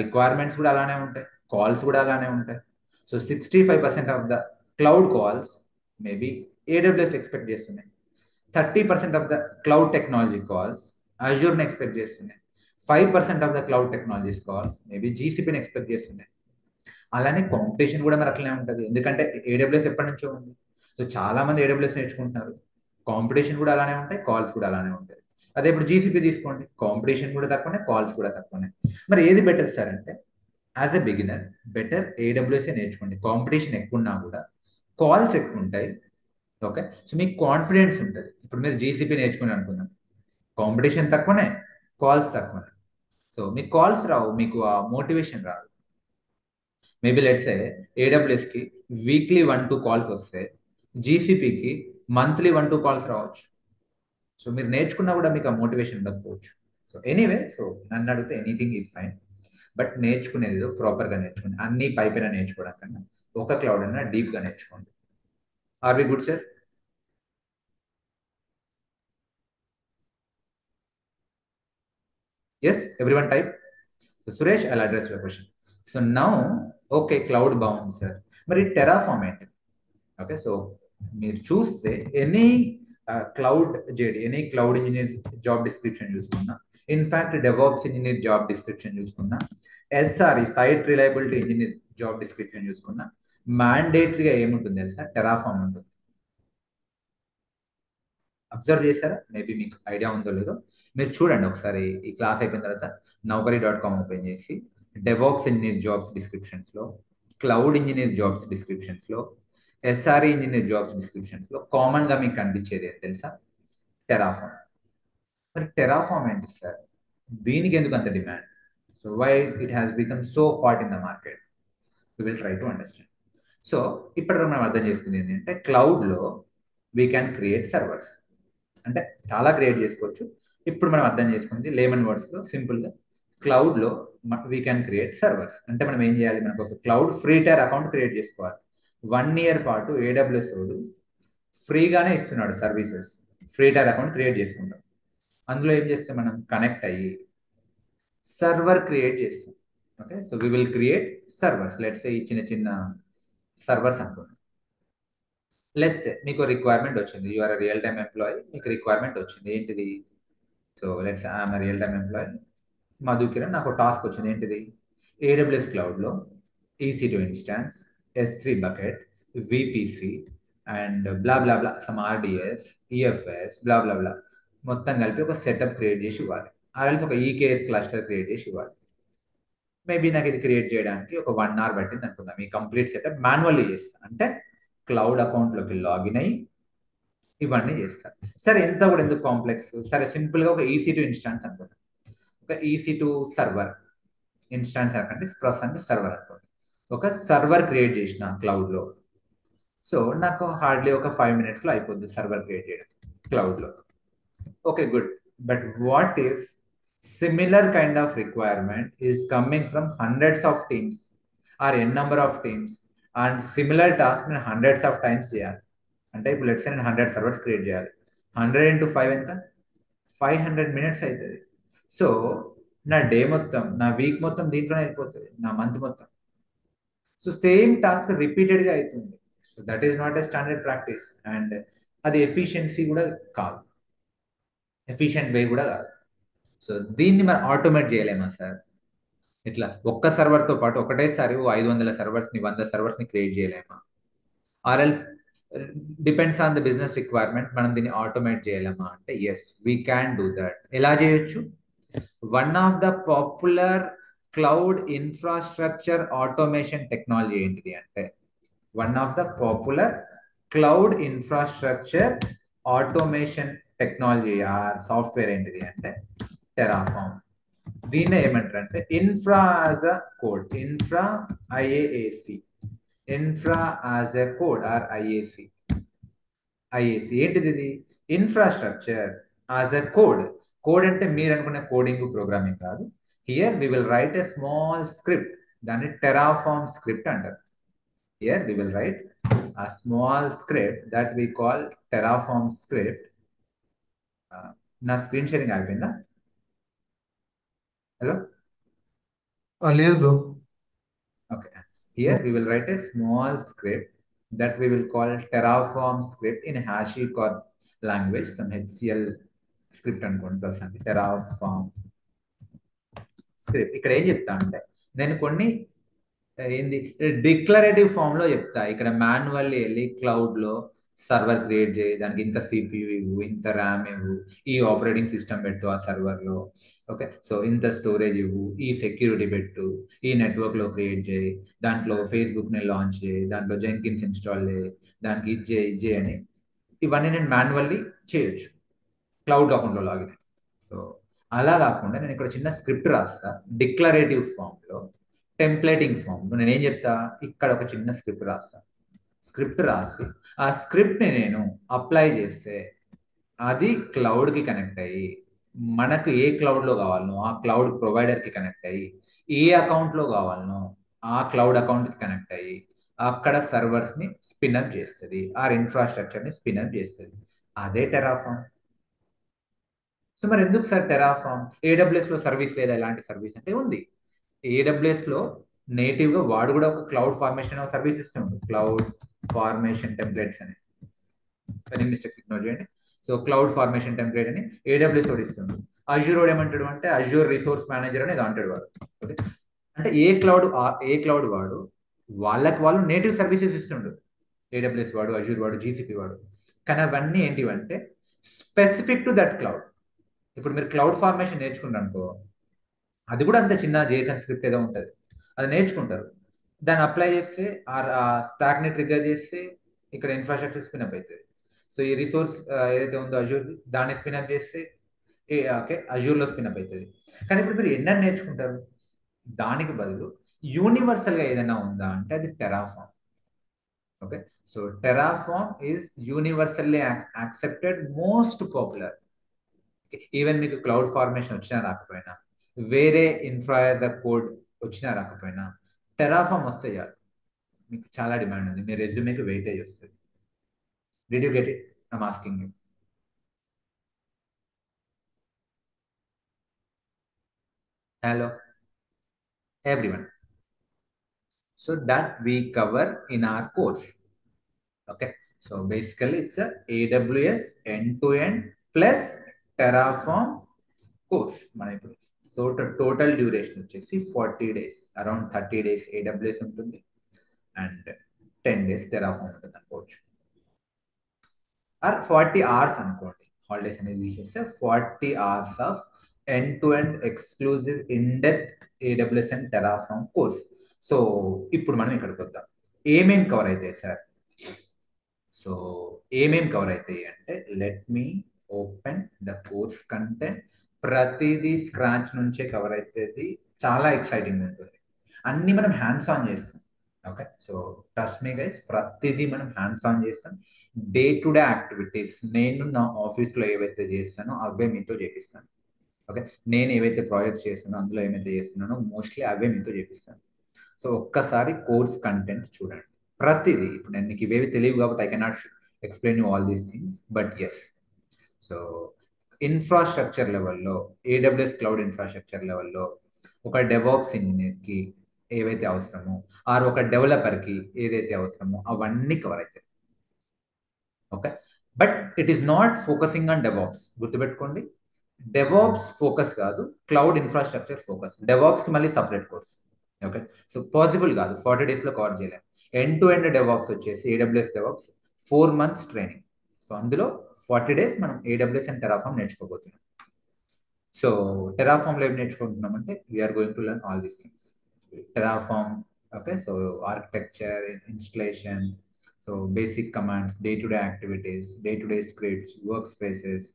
రిక్వైర్మెంట్స్ కూడా అలానే ఉంటాయి, కాల్స్ కూడా అలానే ఉంటాయి. So 65% of the cloud calls maybe AWS expect చేస్తున్నాయి. 30% of the cloud technology calls అజూర్ని ఎక్స్పెక్ట్ చేస్తున్నాయి. 5% of the cloud technologies calls maybe జీసీపీని ఎక్స్పెక్ట్ చేస్తున్నాయి. అలానే కాంపిటీషన్ కూడా మరి అట్లనే ఉంటుంది. ఎందుకంటే ఏడబ్ల్యూఎస్ ఎప్పటి నుంచో ఉంది. సో చాలా మంది ఏడబ్ల్యూఎస్ నేర్చుకుంటున్నారు. కాంపిటీషన్ కూడా అలానే ఉంటాయి, కాల్స్ కూడా అలానే ఉంటాయి. అదే ఇప్పుడు జీసీపీ తీసుకోండి, కాంపిటీషన్ కూడా తక్కువనే, కాల్స్ కూడా తక్కువనే. మరి ఏది బెటర్ సార్ అంటే, as a beginner better AWS నేర్చుకోండి. కాంపిటీషన్ ఎక్కువ ఉన్నా కూడా కాల్స్ ఎక్కువ ఉంటాయి. ఓకే. సో మీకు కాన్ఫిడెన్స్ ఉంటుంది. ఇప్పుడు మీరు జీసీపీ నేర్చుకుని అనుకుందాం, కాంపిటీషన్ తక్కువనే, కాల్స్ తక్కువనే. సో మీకు కాల్స్ రావు, మీకు ఆ మోటివేషన్ రాదు. మేబీ లెట్స్ ఏడబ్ల్యూఎస్కి వీక్లీ 1-2 కాల్స్ వస్తే, జీసీపీకి మంత్లీ 1-2 కాల్స్ రావచ్చు. సో మీరు నేర్చుకున్నా కూడా మీకు ఆ మోటివేషన్ ఉండకపోవచ్చు. సో ఎనీవే, సో నన్ను అడిగితే ఎనీథింగ్ ఈజ్ ఫైన్, బట్ నేర్చుకునేది ప్రాపర్గా నేర్చుకోండి. అన్ని పైన నేర్చుకోవడం కన్నా ఒక క్లౌడ్ అన్నా డీప్గా నేర్చుకోండి. Are we good sir? Yes, everyone type. So Suresh, I'll address your question. So now, okay, cloud bound, sir. But it Terraform it. Okay, so మీరు చూస్తే any cloud JD, any cloud engineer job description చూసుకున్నా, in fact DevOps engineer job description చూసుకున్నా, SRE site reliability engineer job description చూసుకున్నా, మ్యాండేటరీగా ఏముంటుంది తెలుసా? Terraform ఉంటుంది. Observe చేశారా? మేబీ మీకు ఐడియా ఉందో లేదో మీరు చూడండి ఒకసారి. ఈ క్లాస్ అయిపోయిన తర్వాత naukri.com ఓపెన్ చేసి డెవాప్స్ ఇంజనీర్ జాబ్స్ డిస్క్రిప్షన్స్లో, క్లౌడ్ ఇంజనీర్ జాబ్స్ డిస్క్రిప్షన్స్లో, SRE ఇంజనీర్ జాబ్స్ డిస్క్రిప్షన్స్లో కామన్గా మీకు కనిపించేది ఏం తెలుసా? టెరాఫార్మ్. మరి టెరాఫార్మ్ ఏంటి సార్? దీనికి ఎందుకు అంత demand? So why it has become so hot in the market? We will try to understand. So ఇప్పుడు మనం అర్థం చేసుకుంది ఏంటంటే క్లౌడ్లో వీ క్యాన్ క్రియేట్ సర్వర్స్, అంటే చాలా క్రియేట్ చేసుకోవచ్చు. ఇప్పుడు మనం అర్థం చేసుకుంది లేమన్ వర్డ్స్లో సింపుల్గా, క్లౌడ్లో వీ క్యాన్ క్రియేట్ సర్వర్స్ అంటే మనం ఏం చేయాలి, మనకు ఒక cloud free tier account create చేసుకోవాలి. 1 year పాటు ఏడబ్ల్యూఎస్ వాడు ఫ్రీగానే ఇస్తున్నాడు services. Free tier account create చేసుకుంటాం. అందులో ఏం చేస్తాం, మనం కనెక్ట్ అయ్యి సర్వర్ క్రియేట్ చేస్తాం. Okay, so we will create servers. Let's say ఈ చిన్న చిన్న సర్వర్స్ అనుకోండి. లెట్స్ సే మీకు రిక్వైర్మెంట్ వచ్చింది, you are real time employee, మీకు రిక్వైర్మెంట్ వచ్చింది ఏంటిది, so let's I'm real time employee Madhukiran, నాకు టాస్క్ వచ్చింది ఏంటిది, ఏడబ్ల్యూఎస్ క్లౌడ్లో EC2 instance, S3 bucket, VPC and blah blah blah some RDS, EFS blah blah blah మొత్తం కలిపి ఒక సెటప్ క్రియేట్ చేసి ఇవ్వాలి. ఆర్ఎల్స్ ఒక EKS క్లస్టర్ క్రియేట్ చేసి ఇవ్వాలి. మేబీ నాకు ఇది క్రియేట్ చేయడానికి ఒక 1 hour పట్టింది అనుకుందాం. ఈ కంప్లీట్ సెటప్ మాన్యువల్లీ చేస్తాను, అంటే క్లౌడ్ అకౌంట్లోకి లాగిన్ అయ్యి ఇవన్నీ చేస్తాను. సరే ఎంత కూడా ఎందుకు కాంప్లెక్స్, సరే సింపుల్గా ఒక EC2 ఇన్స్టాన్స్ అనుకుందాం. ఒక EC2 సర్వర్ ఇన్స్టాన్స్ అంటే ప్రస్తుతానికి సర్వర్ అనుకోండి. ఒక సర్వర్ క్రియేట్ చేసిన క్లౌడ్లో, సో నాకు హార్డ్లీ ఒక 5 minutesలో అయిపోద్ది సర్వర్ క్రియేట్ చేయడం క్లౌడ్లో. Okay good, but what if similar kind of requirement is coming from hundreds of teams or n number of teams and similar task నేను హండ్రెడ్స్ ఆఫ్ టైమ్స్ చేయాలి. అంటే ఇప్పుడు లెట్స్ నేను 100 సర్వర్స్ క్రియేట్ చేయాలి. 100 into 5 ఎంత, 500 minutes అవుతుంది. So నా day మొత్తం, నా వీక్ మొత్తం దీంట్లోనే అయిపోతుంది, నా మంత్ మొత్తం. సో సేమ్ టాస్క్ రిపీటెడ్గా అవుతుంది. So that is not a standard practice and అది ఎఫిషియన్సీ కూడా కాదు, ఎఫిషియెంట్ వే కూడా కాదు. సో దీన్ని మనం ఆటోమేట్ చేయలేమా సార్, ఇట్లా ఒక్క సర్వర్తో పాటు ఒకటేసారి 500 సర్వర్స్ని 100 సర్వర్స్ని క్రియేట్ చేయలేమా, or else depends on the business requirement, మనం దీన్ని ఆటోమేట్ చేయలేమా అంటే yes we can do that. ఎలా చేయొచ్చు, one of the popular cloud infrastructure automation technology ఏంటిది అంటే, one of the popular cloud infrastructure automation technology or software ఏంటిది అంటే టెరాఫామ్. దీన్నే ఏమంటారు అంటే infra as a code, infra IAAC, infra as a code or IAC. ఏంటిది ఇది, infrastructure as a code. Code అంటే మీరు అనుకునే కోడింగ్ ప్రోగ్రామింగ్ కాదు. Here we will write a small script, దాన్ని టెరాఫార్మ్ స్క్రిప్ట్ అంటారు. హియర్ వి విల్ రైట్ a small script that we call Terraform script. నా స్క్రీన్ షేరింగ్ అయిపోయిందా, హలో? లేదు bro. Okay, here we will write a small script that we will call Terraform script in HashiCorp language, some HCL script అనుకోండి ప్రస్తుతానికి Terraform script. ఇక్కడ ఏం చెప్తా అంటే నేను కొన్ని ఏంది డిక్లరేటివ్ ఫామ్ లో చెప్తా. ఇక్కడ మాన్యువల్లీ వెళ్ళి క్లౌడ్ లో సర్వర్ క్రియేట్ చేయి, దానికి ఇంత CPU ఇవ్వు, ఇంత ర్యామ్ ఇవ్వు, ఈ ఆపరేటింగ్ సిస్టమ్ పెట్టు ఆ సర్వర్ లో, ఓకే, సో ఇంత స్టోరేజ్ ఇవ్వు, ఈ సెక్యూరిటీ పెట్టు, ఈ నెట్వర్క్ లో క్రియేట్ చేయి, దాంట్లో ఫేస్బుక్ ని లాంచ్ చేయి, దాంట్లో జెంకిన్స్ ఇన్స్టాల్ చేయి, దానికి ఇచ్చే అని ఇవన్నీ నేను మాన్యువల్లీ చేయొచ్చు క్లౌడ్ అకౌంట్లో లాగిన్. సో అలా కాకుండా నేను ఇక్కడ చిన్న స్క్రిప్ట్ రాస్తా డిక్లరేటివ్ ఫామ్ లో, టెంప్లేటింగ్ ఫామ్ లో. నేను ఏం చెప్తా, ఇక్కడ ఒక చిన్న స్క్రిప్ట్ రాస్తా. స్క్రిప్ట్ రాసి ఆ స్క్రిప్ట్ని నేను అప్లై చేస్తే అది క్లౌడ్కి కనెక్ట్ అయ్యి మనకు ఏ క్లౌడ్లో కావాలనో ఆ క్లౌడ్ ప్రొవైడర్కి కనెక్ట్ అయ్యి, ఏ అకౌంట్లో కావాలనో ఆ క్లౌడ్ అకౌంట్కి కనెక్ట్ అయ్యి అక్కడ సర్వర్స్ని స్పిన్అప్ చేస్తుంది, ఆ ఇన్ఫ్రాస్ట్రక్చర్ని స్పిన్అప్ చేస్తుంది. అదే టెరాఫామ్. సో మరి ఎందుకు సార్ టెరాఫామ్, AWSలో సర్వీస్ లేదా ఎలాంటి సర్వీస్ అంటే ఉంది. AWSలో నేటివ్గా వాడు కూడా ఒక క్లౌడ్ ఫార్మేషన్ అనే సర్వీస్ ఇస్తుంది, క్లౌడ్ ఫార్మేషన్ టెంప్లెట్స్ అని. స్పెల్లింగ్ మిస్టేక్స్ ఇగ్నోర్ చేయండి. సో క్లౌడ్ ఫార్మేషన్ టెంప్లెట్ అని AWS వాడు ఇస్తుంది. అజ్యూర్ వాడు ఏమంటాడు అంటే అజ్యూర్ రిసోర్స్ మేనేజర్ అనేది అంటాడు వాడు. ఓకే, అంటే ఏ క్లౌడ్ వాడు వాళ్ళకి వాళ్ళు నేటివ్ సర్వీసెస్ ఇస్తుండు, AWS వాడు, అజ్యూర్ వాడు, GCP వాడు. కానీ అవన్నీ ఏంటివంటే స్పెసిఫిక్ టు దట్ క్లౌడ్. ఇప్పుడు మీరు క్లౌడ్ ఫార్మేషన్ నేర్చుకుంటారు అనుకో, అది కూడా అంతే చిన్న JSON స్క్రిప్ట్ ఏదో ఉంటుంది, అది నేర్చుకుంటారు. దాన్ని అప్లై చేస్తే ఆ స్టాక్ని ట్రిగ్గర్ చేస్తే ఇక్కడ ఇన్ఫ్రాస్ట్రక్చర్ స్పిన్అప్ అవుతుంది. సో ఈ రిసోర్స్ ఏదైతే ఉందో అజ్యూర్, దాన్ని స్పిన్అప్ చేస్తే ఓకే అజ్యూర్లో స్పిన్అప్ అవుతుంది. కానీ ఇప్పుడు మీరు ఎన్నని నేర్చుకుంటారు, దానికి బదులు యూనివర్సల్గా ఏదైనా ఉందా అంటే అది Terraform. Okay, so Terraform is universally accepted, most popular. Even మీకు క్లౌడ్ ఫార్మేషన్ వచ్చినా రాకపోయినా, వేరే ఇన్ఫ్రా యాజ్ అ కోడ్ వచ్చినా రాకపోయినా, టెరాఫామ్ వస్తే చాలు, మీకు చాలా డిమాండ్ ఉంది, మీ రెజ్యూమేకి వెయిటేజ్ వస్తుంది. Did you get it? I'm asking you. Hello, everyone. So that we cover in our course. Okay, so basically it's a AWS end-to-end plus Terraform course. మన ఇప్పుడు సో టోటల్ డ్యూరేషన్ వచ్చేసి 40 days, around 30 days AWS ఉంటుంది and 10 days Terraform ఉంటుంది అనుకోవచ్చు. Are 40 hours అనుకోండి, holidays అనేది తీసేస్తే 40 hours of end to end exclusive in depth AWS and Terraform course. So ఇప్పుడు మనం ఇక్కడికి వద్దాం. ఏమేం కవర్ అవుతాయి సార్? సో ఏమేం కవర్ అవుతాయి అంటే, let me open the course content. ప్రతిదీ స్క్రాచ్ నుంచే కవర్ అవుతుంది, చాలా ఎక్సైటింగ్ ఉంటుంది, అన్ని మనం హ్యాండ్స్ ఆన్ చేస్తాం. Okay, so trust me guys, ప్రతిదీ మనం హ్యాండ్స్ ఆన్ చేస్తాం. డే టు డే యాక్టివిటీస్ నేను నా ఆఫీస్లో ఏవైతే చేస్తానో అవే మీతో చేపిస్తాను. ఓకే, నేను ఏవైతే ప్రాజెక్ట్స్ చేస్తానో అందులో ఏమైతే చేస్తున్నానో మోస్ట్లీ అవే మీతో చేపిస్తాను. సో ఒక్కసారి కోర్స్ కంటెంట్ చూడండి, ప్రతిదీ. ఇప్పుడు నేను మీకు ఇవేవి తెలియవు కాబట్టి I cannot explain you all these things, but yes. So infrastructure లెవెల్లో, AWS క్లౌడ్ ఇన్ఫ్రాస్ట్రక్చర్ లెవెల్లో ఒక డెవాప్స్ ఇంజనీర్కి ఏవైతే అవసరమో, ఆర్ ఒక డెవలపర్కి ఏదైతే అవసరమో అవన్నీ కవర్ అవుతాయి. Okay, but it is not focusing on DevOps. గుర్తుపెట్టుకోండి, డెవాప్స్ ఫోకస్ కాదు, క్లౌడ్ ఇన్ఫ్రాస్ట్రక్చర్ ఫోకస్. డెవాప్స్కి మళ్ళీ separate course. Okay, so possible కాదు, 40 daysలో కవర్ చేయలేము. ఎండ్ టు ఎండ్ డెవాప్స్ వచ్చేసి AWS DevOps 4 months training. So అందులో 40 days మనం AWS అండ్ Terraform నేర్చుకోబోతున్నాం. సో టెరాఫామ్లో ఏం నేర్చుకుంటున్నాం అంటే, we're going to learn all these things. Terraform, okay, so architecture, installation, so basic commands, day to day activities, day to day scripts, work spaces,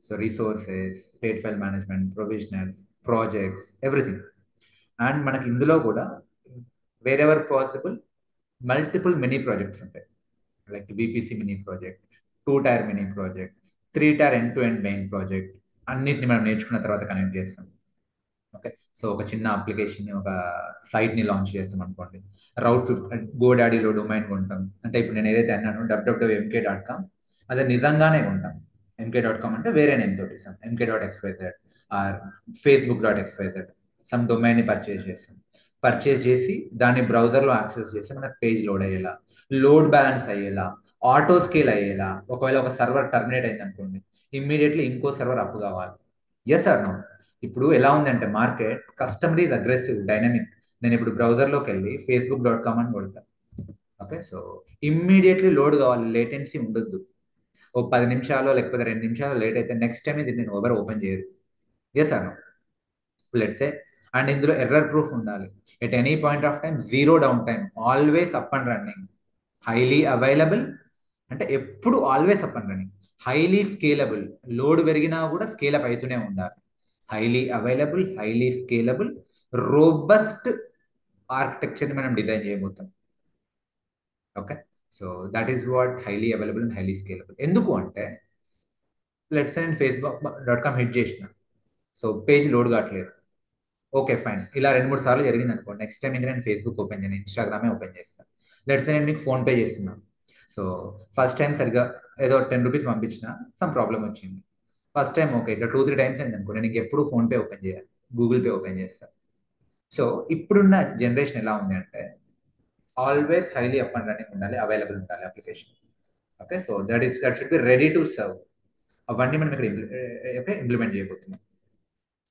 so resources, state file management, provisionals, projects, everything. And మనకి ఇందులో కూడా wherever possible multiple mini projects ఉంటాయి, like VPC mini project, 2-tier mini project, 3-tier end to end main project, అన్నిటిని మనం నేర్చుకున్న తర్వాత connect చేస్తాం. Okay, so ఒక చిన్న అప్లికేషన్, ఒక సైట్ని లాంచ్ చేస్తాం అనుకోండి. రౌట్ 50 GoDaddyలో డొమైన్ కొంటాం అంటే, ఇప్పుడు నేను ఏదైతే అన్నానో www.mk.com, అదే నిజంగానే కొంటాం. mk.com అంటే వేరే నేమ్ తోటి ఇస్తాం, mk.xyz ఆర్ facebook.xyz, సమ్ డొమైన్ని పర్చేస్ చేస్తాం. పర్చేస్ చేసి దాన్ని బ్రౌజర్లో యాక్సెస్ చేసి మన పేజ్ లోడ్ అయ్యేలా, లోడ్ బ్యాలెన్స్ అయ్యేలా, ఆటో స్కేల్ అయ్యేలా. ఒకవేళ ఒక సర్వర్ టర్మినేట్ అయింది అనుకోండి, ఇమ్మీడియట్లీ ఇంకో సర్వర్ అప్ కావాలి. Yes or no? ఇప్పుడు ఎలా ఉందంటే market, customer is aggressive, dynamic. నేను ఇప్పుడు బ్రౌజర్లోకి వెళ్ళి facebook.com అని కొడతాను. ఓకే, సో ఇమ్మీడియట్లీ లోడ్ కావాలి, లేటెన్సీ ఉండొద్దు. ఓ 10 నిమిషాలు లేకపోతే 2 నిమిషాలు లేట్ అయితే నెక్స్ట్ టైం ఇది నేను ఎవరు ఓపెన్ చేయరు. Yes or no? Let's say, and ఇందులో ఎర్రర్ ప్రూఫ్ ఉండాలి. At any point of time, zero down time, always up and running, highly available, అంటే ఎప్పుడు always up and running, highly scalable, load పెరిగినా కూడా స్కేల్ అప్ అవుతూనే ఉండాలి, highly available, highly scalable, robust ఆర్కిటెక్చర్ని మనం డిజైన్ చేయబోతాం. Okay, so that is what highly available and highly scalable. ఎందుకు అంటే, లెట్స్ నేను facebook.com హిట్ చేసిన, సో పేజ్ లోడ్ కావట్లేదు. ఓకే ఫైన్, ఇలా 2-3 సార్లు జరిగింది అనుకోండి. నెక్స్ట్ టైం ఇంకా నేను Facebook ఓపెన్ చేయను, ఇన్స్టాగ్రామే ఓపెన్ చేస్తాను. లెట్స్ నేను మీకు ఫోన్పే చేస్తున్నాను. సో ఫస్ట్ టైం సరిగా ఏదో 10 రూపీస్ పంపించిన, సమ్ ప్రాబ్లం వచ్చింది. ఫస్ట్ టైం ఓకే, ఇట్లా 2-3 times అయింది అనుకో, నేను ఎప్పుడు ఫోన్పే ఓపెన్ చేయాలి, గూగుల్ పే ఓపెన్ చేస్తాను. సో ఇప్పుడున్న జనరేషన్ ఎలా ఉంది అంటే, always highly up and running ఉండాలి, అవైలబుల్ ఉండాలి application. Okay, so that should be ready to serve. అవన్నీ మనం ఇక్కడ ఇంప్లిమెంట్ చేయబోతున్నాం.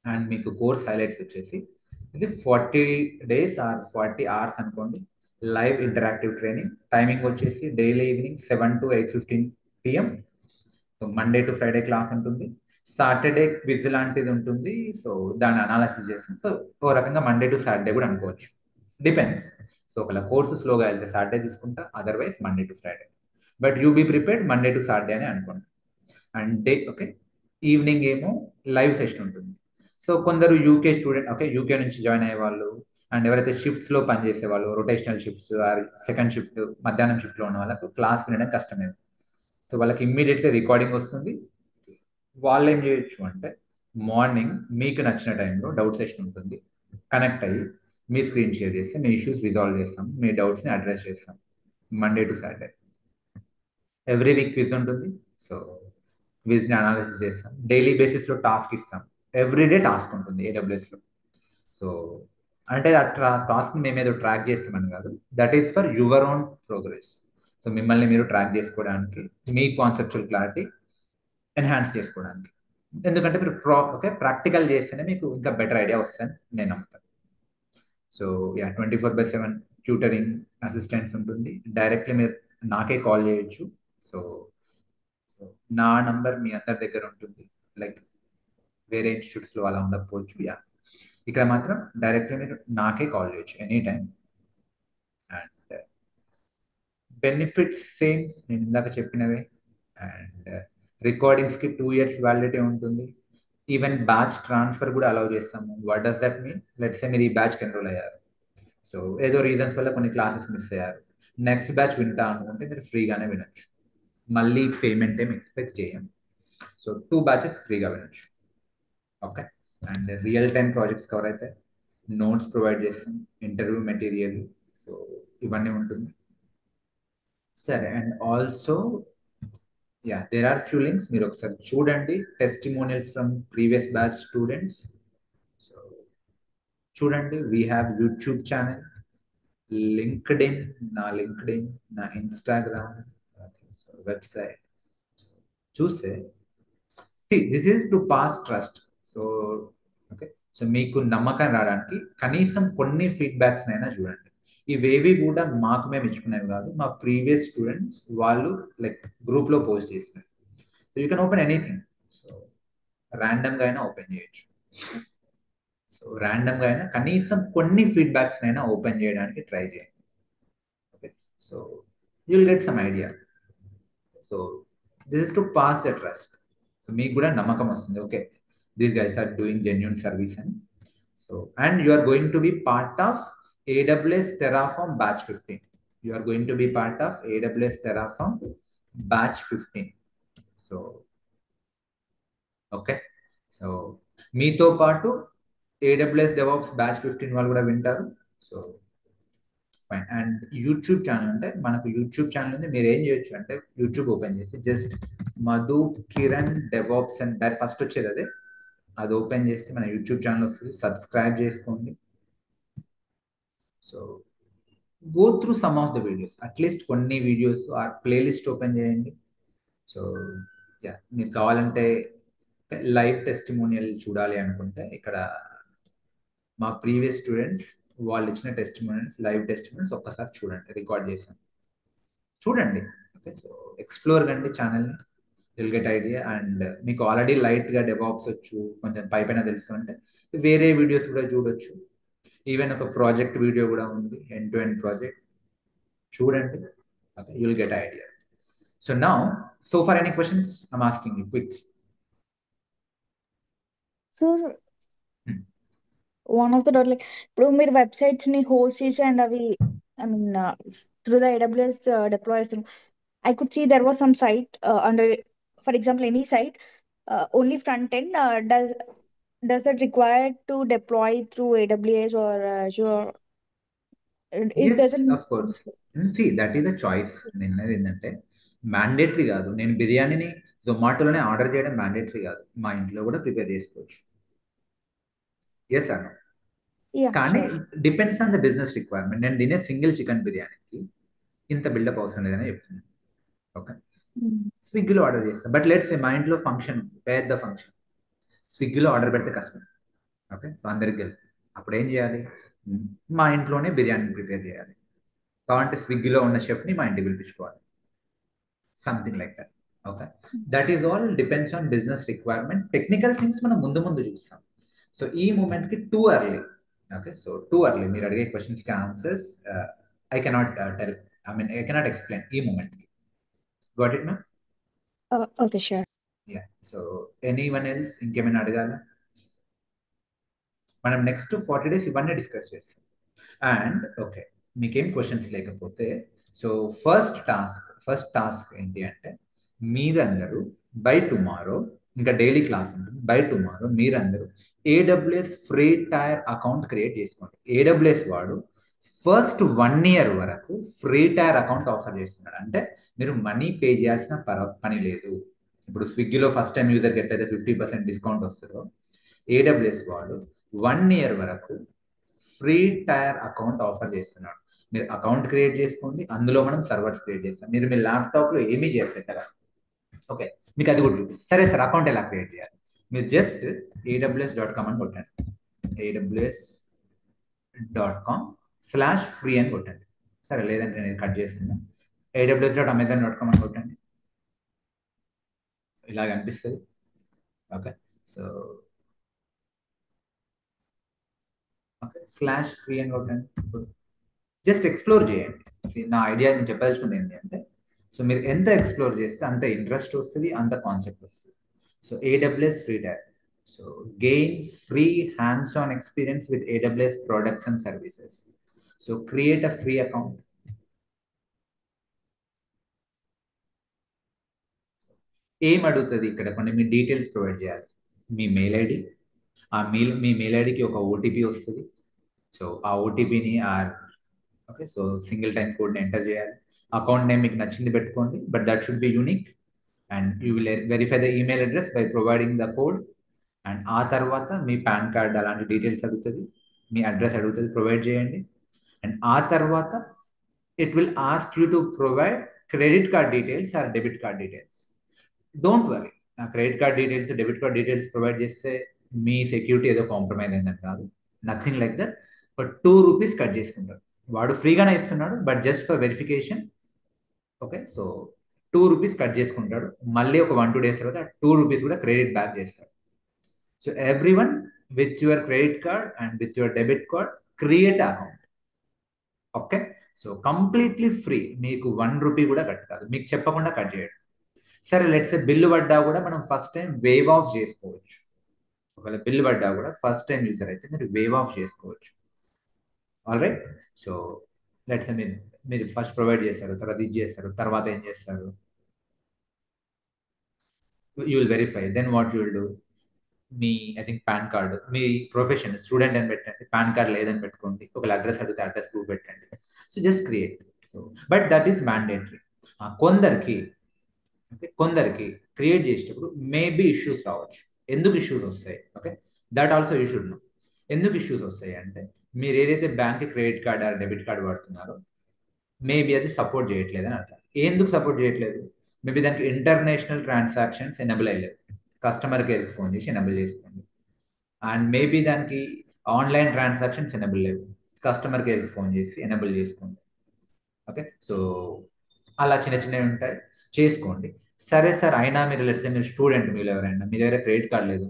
అండ్ మీకు కోర్స్ హైలైట్స్ వచ్చేసి, ఇది 40 days ఆర్ 40 hours అనుకోండి, లైవ్ ఇంటరాక్టివ్ ట్రైనింగ్. టైమింగ్ వచ్చేసి daily evening 7 to 8:15 PM. So Monday to Friday class ఉంటుంది, సాటర్డే క్విజ్ లాంటిది ఉంటుంది, సో దాన్ని అనాలిసిస్ చేస్తాం. సో ఓ రకంగా మండే టు సాటర్డే కూడా అనుకోవచ్చు, డిపెండ్స్. సో ఒకవేళ కోర్సు స్లోగా వెళ్తే సాటర్డే తీసుకుంటా, otherwise Monday to Friday. But you be prepared Monday to Saturday అని అనుకోండి. అండ్ డే, ఓకే, ఈవినింగ్ ఏమో లైవ్ సెషన్ ఉంటుంది. సో కొందరు UK స్టూడెంట్, ఓకే, UK నుంచి జాయిన్ అయ్యే వాళ్ళు అండ్ ఎవరైతే షిఫ్ట్స్లో పనిచేసే వాళ్ళు రొటేషనల్ షిఫ్ట్స్ సెకండ్ షిఫ్ట్ మధ్యాహ్నం షిఫ్ట్లో ఉన్న వాళ్ళకు క్లాస్ వినడం కష్టమైంది. సో వాళ్ళకి ఇమ్మీడియట్లీ రికార్డింగ్ వస్తుంది. వాళ్ళు ఏం చేయొచ్చు అంటే మార్నింగ్ మీకు నచ్చిన టైంలో డౌట్ సెషన్ ఉంటుంది, కనెక్ట్ అయ్యి మీ స్క్రీన్ షేర్ చేస్తే మీ ఇష్యూస్ రిజాల్వ్ చేస్తాం, మీ డౌట్స్ని అడ్రస్ చేస్తాం. Monday to Saturday every week quiz ఉంటుంది. సో క్విజ్ని అనాలిసిస్ చేస్తాం, డైలీ బేసిస్లో టాస్క్ ఇస్తాం, ఎవ్రీడే టాస్క్ ఉంటుంది ఏడబ్ల్యూఎస్లో. సో అంటే ఆ టాస్క్ మేము ఏదో ట్రాక్ చేస్తామని కాదు, that is for your own progress. So మిమ్మల్ని మీరు ట్రాక్ చేసుకోవడానికి, మీ కాన్సెప్చువల్ క్లారిటీ ఎన్హాన్స్ చేసుకోవడానికి. ఎందుకంటే మీరు ప్రాక్టికల్ చేస్తేనే మీకు ఇంకా బెటర్ ఐడియా వస్తుందని నేను నమ్ముతాను. సో 24/7 ట్యూటరింగ్ అసిస్టెంట్స్ ఉంటుంది. డైరెక్ట్లీ మీరు నాకే కాల్ చేయొచ్చు. సో సో నా నంబర్ మీ అందరి దగ్గర ఉంటుంది. లైక్ వేరే ఇన్స్టిట్యూట్స్లో అలా ఉండకపోవచ్చు. ఇక్కడ మాత్రం డైరెక్ట్లీ మీరు నాకే కాల్ చేయొచ్చు any time. And benefits same నేను ఇందాక చెప్పినవే. అండ్ రికార్డింగ్స్కి 2 years వ్యాలిడిటీ ఉంటుంది. ఈవెన్ బ్యాచ్ ట్రాన్స్ఫర్ కూడా అలౌ చేస్తాము. What does that mean? Let's say మీరు ఈ బ్యాచ్కి ఎన్రోల్ అయ్యారు, సో ఏదో రీజన్స్ వల్ల కొన్ని క్లాసెస్ మిస్ అయ్యారు, నెక్స్ట్ బ్యాచ్ వింటా అనుకుంటే మీరు ఫ్రీగానే వినొచ్చు, మళ్ళీ పేమెంట్ ఏం ఎక్స్పెక్ట్ చేయం. సో 2 batches ఫ్రీగా వినొచ్చు. Okay. And real time projects cover అయితే నోట్స్ ప్రొవైడ్ చేస్తాం, ఇంటర్వ్యూ మెటీరియల్, సో ఇవన్నీ ఉంటుంది. సరే. And also there are few links, మీరు ఒకసారి చూడండి. Testimonials from previous batch students. So చూడండి. We have YouTube channel, LinkedIn, నా ఇన్స్టాగ్రామ్, వెబ్సైట్. చూస్తే this is to pass trust. So okay, so మీకు నమ్మకం రావడానికి కనీసం కొన్ని ఫీడ్బ్యాక్స్ అయినా చూడండి. ఇవేవి కూడా మాకు మేము ఇచ్చుకునేవి కాదు, మా ప్రీవియస్ స్టూడెంట్స్ వాళ్ళు లైక్ గ్రూప్లో పోస్ట్ చేసినారు. So you can open anything. So ర్యాండమ్గా అయినా ఓపెన్ చేయొచ్చు. సో ర్యాండమ్గా అయినా కనీసం కొన్ని ఫీడ్బ్యాక్స్ అయినా ఓపెన్ చేయడానికి ట్రై చేయండి. Okay, so you will get some idea. So this is to pass the trust. So మీకు కూడా నమ్మకం వస్తుంది, okay these guys are doing genuine service అని. So and you are going to be part of AWS Terraform Batch 15. You are going to be part of AWS Terraform Batch 15. So okay, so మీతో పాటు AWS DevOps Batch 15 వాళ్ళు కూడా వింటారు. So fine. And YouTube channel అంటే మనకు YouTube channel ఉంది. మీరు ఏం చేయొచ్చు అంటే యూట్యూబ్ ఓపెన్ చేసి just Madhu Kiran DevOps and దాని ఫస్ట్ వచ్చేది అదే, అది ఓపెన్ చేస్తే మన యూట్యూబ్ ఛానల్ వస్తుంది. సబ్స్క్రైబ్ చేసుకోండి. So go through some of the videos, at least కొన్ని వీడియోస్ ఆ ప్లేలిస్ట్ ఓపెన్ చేయండి. సో మీరు కావాలంటే లైవ్ టెస్టిమోనియల్ చూడాలి అనుకుంటే ఇక్కడ మా ప్రీవియస్ స్టూడెంట్స్ వాళ్ళు ఇచ్చిన టెస్టిమోనియల్స్, లైవ్ టెస్టిమోనియల్స్ ఒక్కసారి చూడండి, రికార్డ్ చేశాను, చూడండి. ఓకే, సో ఎక్స్ప్లోర్ కండి ఛానల్ని, విల్ గెట్ ఐడియా. అండ్ మీకు ఆల్రెడీ లైట్గా డెవాప్స్ వచ్చు, కొంచెం పైన తెలుసు అంటే వేరే వీడియోస్ కూడా చూడొచ్చు. ఈవెన్ ఒక ప్రాజెక్ట్ వీడియో కూడా ఉంది, ఎండ్ టు ఎండ్ ప్రాజెక్ట్, చూడండి. Okay, you will get idea. So now, so for any questions I'm asking you quick. So one of the doubt, like ఇప్పుడు మీరు వెబ్సైట్స్ ని హోస్ట్ చేసి అండ్ అవి I mean through the AWS deploys, I could see there was some site under, for example, any site only front end. Does that require to deploy through AWS or Azure? It Yes, doesn't. of course. See, that is a choice. నేను అనేది ఏంటంటే mandatory కాదు. నేను బిర్యానీని జొమాటోలోనే order చేయడం mandatory కాదు, మా ఇంట్లో కూడా ప్రిపేర్ చేసుకోవచ్చు. ఎస్ అన్న. Yeah, కానీ sure. Depends on the business requirement. నేను తినే సింగిల్ చికెన్ బిర్యానీకి ఇంత బిల్డప్ అవసరం లేదని చెప్తున్నాను. ఓకే, స్విగ్గీలో ఆర్డర్ చేస్తాను. బట్ లెట్స్ మా ఇంట్లో ఫంక్షన్ ఉంది, పెద్ద ఫంక్షన్, స్విగ్గీలో ఆర్డర్ పెడితే కష్టం. ఓకే, సో అందరికి వెళ్ళి అప్పుడు ఏం చేయాలి? మా ఇంట్లోనే బిర్యానీ ప్రిపేర్ చేయాలి. కావాలంటే స్విగ్గీలో ఉన్న షెఫ్ని మా ఇంటికి పిలిపించుకోవాలి, something like that. Okay, that is all depends on business requirement. Technical things మనం ముందు ముందు చూస్తాం. సో ఈ మూమెంట్కి too early. Okay, so too early. మీరు అడిగే క్వశ్చన్స్కి answers I cannot tell, I mean I cannot explain ఈ మూమెంట్కి. Got it ma'am? Okay, sure. Yeah. So anyone else ఇంకేమైనా అడగాల? మనం నెక్స్ట్ 40 days ఇవన్నీ డిస్కస్ చేస్తాం. అండ్ ఓకే, మీకేం క్వశ్చన్స్ లేకపోతే సో ఫస్ట్ టాస్క్ ఏంటి అంటే మీరందరూ బై టుమారో, ఇంకా డైలీ క్లాస్ ఉంటుంది, బై టుమారో మీరందరూ AWS free tier account create చేసుకోండి. ఏడబ్ల్యూఎస్ వాడు ఫస్ట్ 1 year వరకు ఫ్రీ టైర్ అకౌంట్ ఆఫర్ చేస్తున్నాడు. అంటే మీరు మనీ పే చేయాల్సిన పని లేదు. ఇప్పుడు స్విగ్గీలో ఫస్ట్ టైం యూజర్కి ఎట్లయితే 50% డిస్కౌంట్ వస్తుందో, ఏడబ్ల్యూఎస్ వాడు 1 year వరకు ఫ్రీ టైర్ అకౌంట్ ఆఫర్ చేస్తున్నాడు. మీరు అకౌంట్ క్రియేట్ చేసుకోండి, అందులో మనం సర్వర్స్ క్రియేట్ చేస్తాం. మీరు మీ ల్యాప్టాప్లో ఏమీ చేయరు పెద్దగా. ఓకే, మీకు అది కూడా చూపిస్తుంది. సరే సార్, అకౌంట్ ఎలా క్రియేట్ చేయాలి? మీరు జస్ట్ aws.com అని కొట్టండి. aws.com/free అని కొట్టండి. సరే, లేదంటే నేను కట్ చేస్తున్నా. aws.amazon.com అని కొట్టండి. ఇలాగ అనిపిస్తుంది. ఓకే, సో ఓకే, /free అని కొట్టండి. జస్ట్ ఎక్స్ప్లోర్ చేయండి. నా ఐడియా నేను చెప్పదలుచుకుంది ఏంటి అంటే, సో మీరు ఎంత ఎక్స్ప్లోర్ చేస్తే అంత ఇంట్రెస్ట్ వస్తుంది, అంత కాన్సెప్ట్ వస్తుంది. So AWS free tyre. So gain free hands on experience with AWS products and services. So create a free account. ఏం అడుగుతుంది ఇక్కడ? కొన్ని మీ డీటెయిల్స్ ప్రొవైడ్ చేయాలి. మీ మెయిల్ ఐడి, మీ మెయిల్ ఐడికి ఒక ఓటీపీ వస్తుంది. సో ఆ ఓటీపీని ఓకే, సో సింగిల్ టైం కోడ్ని ఎంటర్ చేయాలి. అకౌంట్ నేమ్ మీకు నచ్చింది పెట్టుకోండి, but that should be unique. And you will verify the email address by providing the code. And ఆ తర్వాత మీ పాన్ కార్డ్ అలాంటి డీటెయిల్స్ అడుగుతుంది, మీ అడ్రస్ అడుగుతుంది, ప్రొవైడ్ చేయండి. అండ్ ఆ తర్వాత it will ask you to provide credit card details or debit card details. Don't worry, ఆ credit card details, debit card details provide చేస్తే మీ సెక్యూరిటీ ఏదో కాంప్రమైజ్ అయిందని కాదు. Nothing like that. But 2 rupees cut చేసుకుంటారు. వాడు ఫ్రీగానే ఇస్తున్నాడు, but just for verification. Okay, so 2 rupees cut చేసుకుంటాడు. మళ్ళీ ఒక 1-2 days తర్వాత 2 రూపీస్ కూడా క్రెడిట్ బ్యాక్ చేస్తాడు. So everyone with your credit card and with your debit card create account. Okay, so completely free. మీకు 1 రూపీ కూడా కట్ కాదు, మీకు చెప్పకుండా కట్ చేయడం. సరే, లెట్స్ బిల్లు పడ్డా కూడా మనం ఫస్ట్ టైం వేవ్ ఆఫ్ చేసుకోవచ్చు. ఒకవేళ బిల్లు పడ్డా కూడా ఫస్ట్ టైం యూజర్ అయితే మీరు వేవ్ ఆఫ్ చేసుకోవచ్చు. ఆల్ రైట్, సో లెట్స్ మీరు ఫస్ట్ ప్రొవైడ్ చేస్తారు, తర్వాత ఇది చేస్తారు, తర్వాత ఏం చేస్తారు? You will verify. Then what you will do? మీ ఐ థింక్ పాన్ కార్డు, మీ ప్రొఫెషన్ స్టూడెంట్ అని పెట్టండి. పాన్ కార్డ్ లేదని పెట్టుకోండి. ఒకవేళ అడ్రస్ అడిగితే అడ్రస్ ప్రూఫ్ పెట్టండి. So just create. So but that is mandatory. కొందరికి క్రియేట్ చేసేటప్పుడు మేబీ ఇష్యూస్ రావచ్చు. ఎందుకు ఇష్యూస్ వస్తాయి? Okay, that also you should know. ఎందుకు ఇష్యూస్ వస్తాయి అంటే, మీరు ఏదైతే bank credit card or debit card వాడుతున్నారో మేబీ అది సపోర్ట్ చేయట్లేదు అని అర్థం. ఎందుకు సపోర్ట్ చేయట్లేదు? మేబీ దానికి ఇంటర్నేషనల్ ట్రాన్సాక్షన్స్ ఎనబుల్ అయ్యలేదు. కస్టమర్ కేర్కి ఫోన్ చేసి ఎనబుల్ చేసుకోండి. అండ్ మేబీ దానికి ఆన్లైన్ ట్రాన్సాక్షన్స్ ఎనబుల్ లేవు. కస్టమర్ కేర్కి ఫోన్ చేసి ఎనబుల్ చేసుకోండి. ఓకే, సో అలా చిన్న చిన్నవి ఉంటాయి, చేసుకోండి. సరే సార్, అయినా మీరు లెట్స్ మీరు స్టూడెంట్, మీరు ఎవరైనా మీ దగ్గర క్రెడిట్ కార్డ్ లేదు,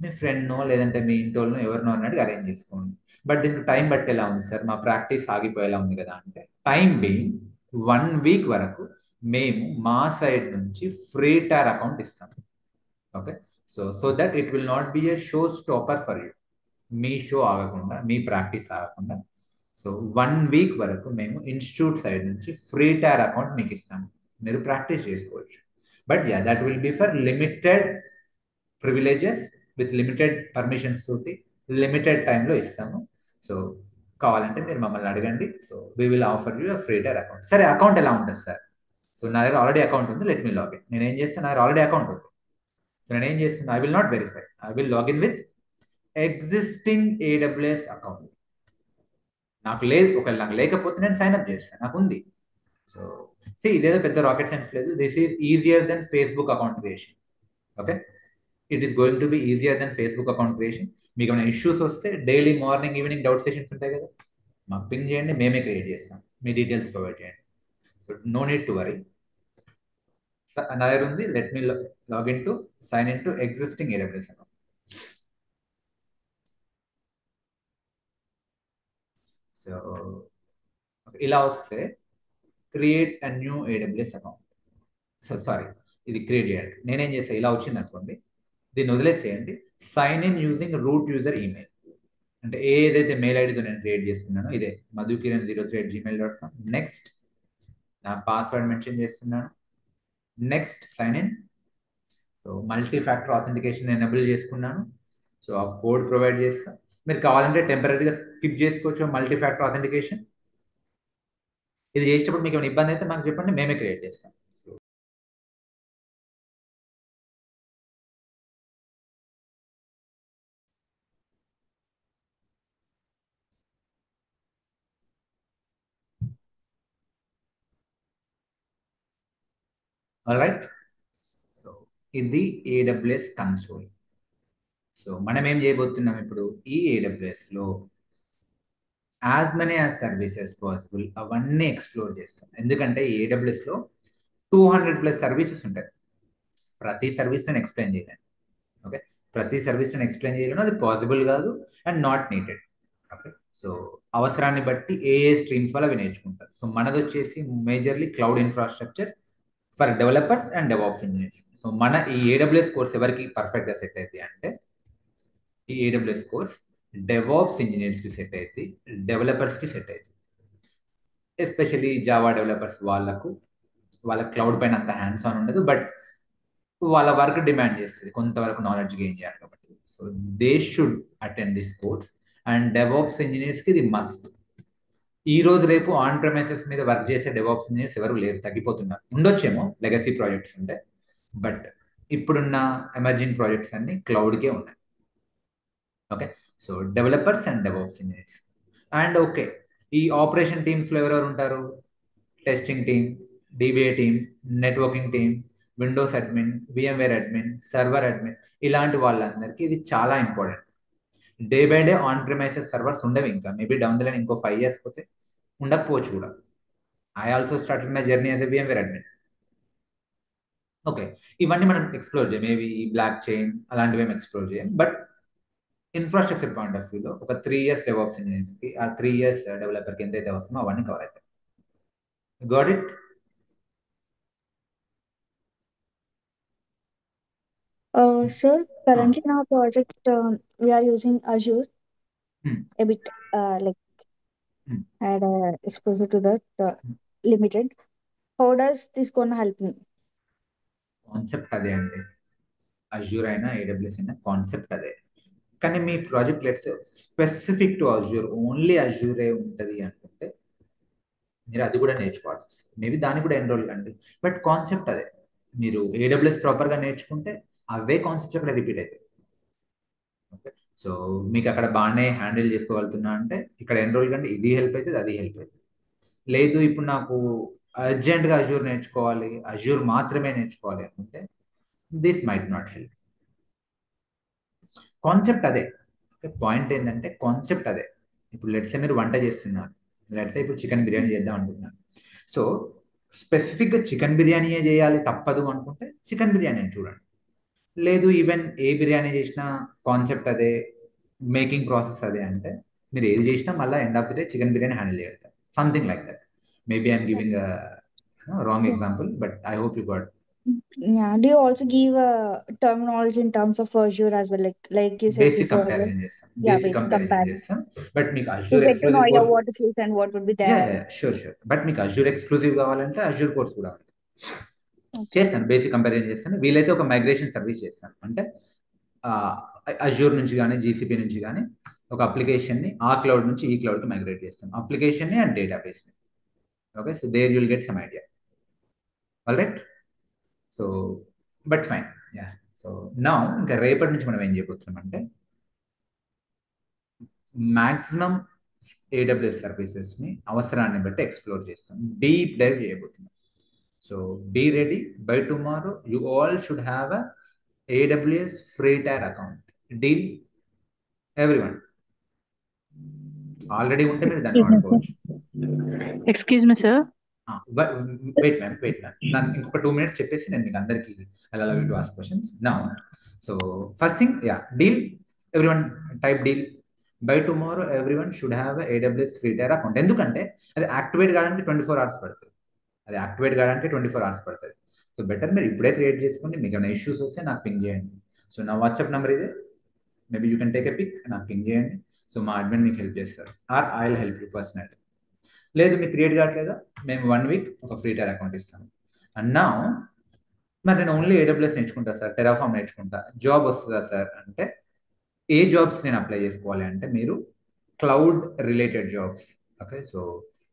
మీ ఫ్రెండ్నో లేదంటే మీ ఇంటోళ్ళనో ఎవరినో అన్నట్టు అరేంజ్ చేసుకోండి. బట్ దీనికి టైం బట్టేలా ఉంది సార్, మా ప్రాక్టీస్ ఆగిపోయేలా ఉంది కదా అంటే, టైం బీయింగ్ 1 week వరకు మేము మా సైడ్ నుంచి ఫ్రీ టైర్ అకౌంట్ ఇస్తాం. Okay, so that it will not B a show stopper for you. Me show ఆగకుండా, మీ ప్రాక్టీస్ ఆగకుండా, సో 1 week వరకు మేము ఇన్స్టిట్యూట్ సైడ్ నుంచి ఫ్రీ టైర్ అకౌంట్ మీకు ఇస్తాము. మీరు ప్రాక్టీస్ చేసుకోవచ్చు. But yeah, that will be for limited privileges with limited permissions తోటి లిమిటెడ్ టైంలో ఇస్తాము. సో కావాలంటే మీరు మమ్మల్ని అడగండి. So we will offer you free tier account. సరే, అకౌంట్ ఎలా ఉంటుంది సార్? సో నా దగ్గర ఆల్రెడీ అకౌంట్ ఉంది, లెట్ మీ లాగిన్. నేను ఏం చేస్తాను, నా దగ్గర ఆల్రెడీ అకౌంట్ ఉంది. సో నేను ఏం చేస్తున్నా, I will not verify, I will login with existing AWS account. నాకు లేదు, ఒకవేళ నాకు లేకపోతే నేను సైన్ అప్ చేస్తాను, నాకు ఉంది. సో ఇదేదో పెద్ద రాకెట్ సైన్స్ లేదు. This is easier than Facebook account creation. Okay, it is going to be easier than Facebook account creation. మీకు ఏమైనా ఇష్యూస్ వస్తే daily morning evening doubt sessions ఉంటాయి కదా, మాకు పింగ్ చేయండి, మేమే క్రియేట్ చేస్తాం. మీ డీటెయిల్స్ ప్రొవైడ్ చేయండి. So no need to worry. నా దగ్గర ఉంది, let me login to sign in to existing AWS account. So ఇలా వస్తే create a new AWS account. So sorry, ఇది క్రియేట్ చేయండి. నేనేం చేస్తాను, ఇలా వచ్చింది అనుకోండి, దీన్ని వదిలేసేయండి. Sign in using root user email. అంటే ఏదైతే మెయిల్ ఐడితో నేను క్రియేట్ చేసుకున్నానో ఇదే madhukiran03@gmail.com. నెక్స్ట్ నా పాస్వర్డ్ మెన్షన్ చేస్తున్నాను. Next sign in. So multi factor authentication enable చేసుకున్నాను. సో ఆ కోడ్ ప్రొవైడ్ చేస్తాను. మీరు కావాలంటే టెంపరీగా స్కిప్ చేసుకోవచ్చు మల్టీ ఫ్యాక్టర్ ఆథెంటికేషన్. ఇది చేసేటప్పుడు మీకు ఏమైనా ఇబ్బంది అయితే మాకు చెప్పండి, మేమే క్రియేట్ చేస్తాం. సో ఆల్రైట్, సో ఇది AWS కన్సోల్. సో మనం ఏం చేయబోతున్నాం ఇప్పుడు, ఈ AWSలో as many as services possible అవన్నీ ఎక్స్ప్లోర్ చేస్తాం. ఎందుకంటే AWSలో 200+ సర్వీసెస్ ఉంటాయి. ప్రతి సర్వీస్ నేను ఎక్స్ప్లెయిన్ చేయలేను. ఓకే, ప్రతి సర్వీస్ నేను ఎక్స్ప్లెయిన్ చేయలేను, అది పాసిబుల్ కాదు and not needed. Okay, so అవసరాన్ని బట్టి ఏ స్ట్రీమ్స్ వల్ల అవి నేర్చుకుంటారు. సో మనది వచ్చేసి majorly cloud infrastructure for developers and DevOps engineers. So మన ఈ AWS కోర్స్ ఎవరికి పర్ఫెక్ట్గా సెట్ అవుతుంది అంటే, ఈ AWS కోర్స్ డెవాప్స్ ఇంజనీర్స్కి సెట్ అవుతుంది, డెవలపర్స్కి సెట్ అవుతుంది. ఎస్పెషల్లీ జావా డెవలపర్స్ వాళ్ళ క్లౌడ్ పైన అంత హ్యాండ్స్ ఆన్ ఉండదు, బట్ వాళ్ళ వర్క్ డిమాండ్ చేస్తుంది, కొంతవరకు నాలెడ్జ్ గెయిన్ చేయాలి కాబట్టి. So they should attend this course. And DevOps ఇంజనీర్స్కి ఇది మస్ట్. ఈ రోజు రేపు ఆన్ ప్రెమైసెస్ మీద వర్క్ చేసే డెవాప్స్ ఇంజనీర్స్ ఎవరు లేరు, తగ్గిపోతున్నారు. ఉండొచ్చేమో లెగసీ ప్రాజెక్ట్స్ ఉంటే, బట్ ఇప్పుడున్న ఎమర్జింగ్ ప్రాజెక్ట్స్ అన్ని క్లౌడ్కే ఉన్నాయి. Okay, so developers and DevOps engineers. And okay, ఈ ఆపరేషన్ టీమ్స్లో ఎవరెవరు ఉంటారు, testing team, DBA team, networking team, Windows admin, VMware admin, server admin, ఇలాంటి వాళ్ళందరికీ ఇది చాలా important. Day by day on premises servers ఉండవు, ఇంకా మేబీ డౌన్ ద లైన్ ఇంకో 5 years పోతే ఉండకపోవచ్చు కూడా. I also started my journey as a VMware admin. Okay, ఇవన్నీ మనం ఎక్స్ప్లోర్ చేయం, మేబీ ఈ బ్లాక్ చైన్ అలాంటివి ఏమి ఎక్స్ప్లోర్ చేయం. బట్ ఇన్ఫ్రాస్ట్రక్చర్ పాయింట్ ఆఫ్ వ్యూలో ఒక 3 years డెవాప్స్ ఇంజనీర్స్కి, ఆ 3 years డెవలపర్కి ఎంతైతే అవసరమో అవన్నీ కవర్ అవుతాయి. Got it? Sir, currently in our project, we are using Azure a bit, like had exposure to that limited. How does this gonna help me? Concept అదే అండి, Azure అయినా AWS అయినా concept అదే. కానీ మీ project let's specific to Azure, only అజ్యూరే ఉంటుంది అనుకుంటే మీరు అది కూడా నేర్చుకోవాలి. మేబీ దాన్ని కూడా ఎన్రోల్ కండి, బట్ కాన్సెప్ట్ అదే. మీరు AWS ప్రాపర్గా నేర్చుకుంటే అవే కాన్సెప్ట్స్ అక్కడ రిపీట్ అవుతాయి. ఓకే, సో మీకు అక్కడ బాగానే హ్యాండిల్ చేసుకోగలుగుతున్నా అంటే ఇక్కడ ఎన్రోల్ కండి, ఇది హెల్ప్ అవుతుంది, అది హెల్ప్ అవుతుంది. లేదు ఇప్పుడు నాకు అర్జెంట్గా అజ్యూర్ నేర్చుకోవాలి, అజ్యూర్ మాత్రమే నేర్చుకోవాలి అనుకుంటే this might not help. Concept అదే. పాయింట్ ఏంటంటే కాన్సెప్ట్ అదే. ఇప్పుడు లెట్సే మీరు వంట చేస్తున్నారు, లెట్సే ఇప్పుడు చికెన్ బిర్యానీ చేద్దాం అనుకుంటున్నారు. సో స్పెసిఫిక్గా చికెన్ బిర్యానీయే చేయాలి తప్పదు అనుకుంటే చికెన్ బిర్యానీ అని చూడండి. లేదు ఈవెన్ ఏ బిర్యానీ చేసినా కాన్సెప్ట్ అదే, మేకింగ్ ప్రాసెస్ అదే అంటే మీరు ఏది చేసినా మళ్ళీ end of the day chicken biryani handle చేయగలుగుతారు. Something like that. Maybe I'm giving wrong example, but I hope you got. Yeah, do you also give terminology in terms of Azure as well, like you said basic before? Comparison చేస్తాం, Yeah, basic basic comparison comparison. చేస్తాం. But మీకు To Azure get to know exclusive yeah, course, what is it and what would be there. Sure sure, but మీకు Azure exclusive కావాలంటే Azure course కూడా ఉంది. చేస్తాను, basic comparison చేస్తాను. వీలైతే ఒక మైగ్రేషన్ సర్వీస్ చేస్తాను, అంటే అజ్యూర్ నుంచి కానీ GCP నుంచి కానీ ఒక అప్లికేషన్ని ఆ క్లౌడ్ నుంచి ఈ క్లౌడ్కి మైగ్రేట్ చేస్తాను, అప్లికేషన్ని అండ్ డేటాబేస్ని. Okay, so there you'll get some idea. All right, so but fine, yeah. So నా ఇంకా రేపటి నుంచి మనం ఏం చేయబోతున్నాం అంటే మ్యాక్సిమం AWS సర్వీసెస్ని అవసరాన్ని బట్టి ఎక్స్ప్లోర్ చేస్తాం, డీప్ డైవ్ చేయబోతున్నాం. So be ready, by tomorrow you all should have a AWS free tier account. Deal? Everyone already ఉంటే మీరు దాన్ని వాడుకోవచ్చు. Excuse me, sir. Wait ma'am, నన్ను ఇంకొక 2 minutes చెప్పేసి నేను మీకు అందరికీ I'll allow you to ask questions now. So first thing, yeah, deal. Everyone type deal. By tomorrow everyone should have a AWS free tier account. ఎందుకంటే అది activate కావడానికి 24 hours పడుతుంది, అది యాక్టివేట్ కావడానికి 24 hours పడుతుంది. సో బెటర్ మీరు ఇప్పుడే create చేసుకోండి. మీకు ఏమైనా ఇష్యూస్ వస్తే నాకు పింగ్ చేయండి. సో నా వాట్సాప్ నెంబర్ ఇదే, maybe you can take a pic, నాకు పింగ్ చేయండి. సో మా అడ్మిన్ మీకు హెల్ప్ చేస్తారు, or I will help you personal. లేదు మీకు క్రియేట్ కావట్లేదా, మేము 1 వీక్ ఒక ఫ్రీ టైర్ అకౌంట్ ఇస్తాము. అండ్ నా మరి నేను ఓన్లీ AWS నేర్చుకుంటా సార్, టెరాఫామ్ నేర్చుకుంటా, జాబ్ వస్తుందా సార్ అంటే, ఏ జాబ్స్కి నేను అప్లై చేసుకోవాలి అంటే మీరు cloud related jobs, okay, so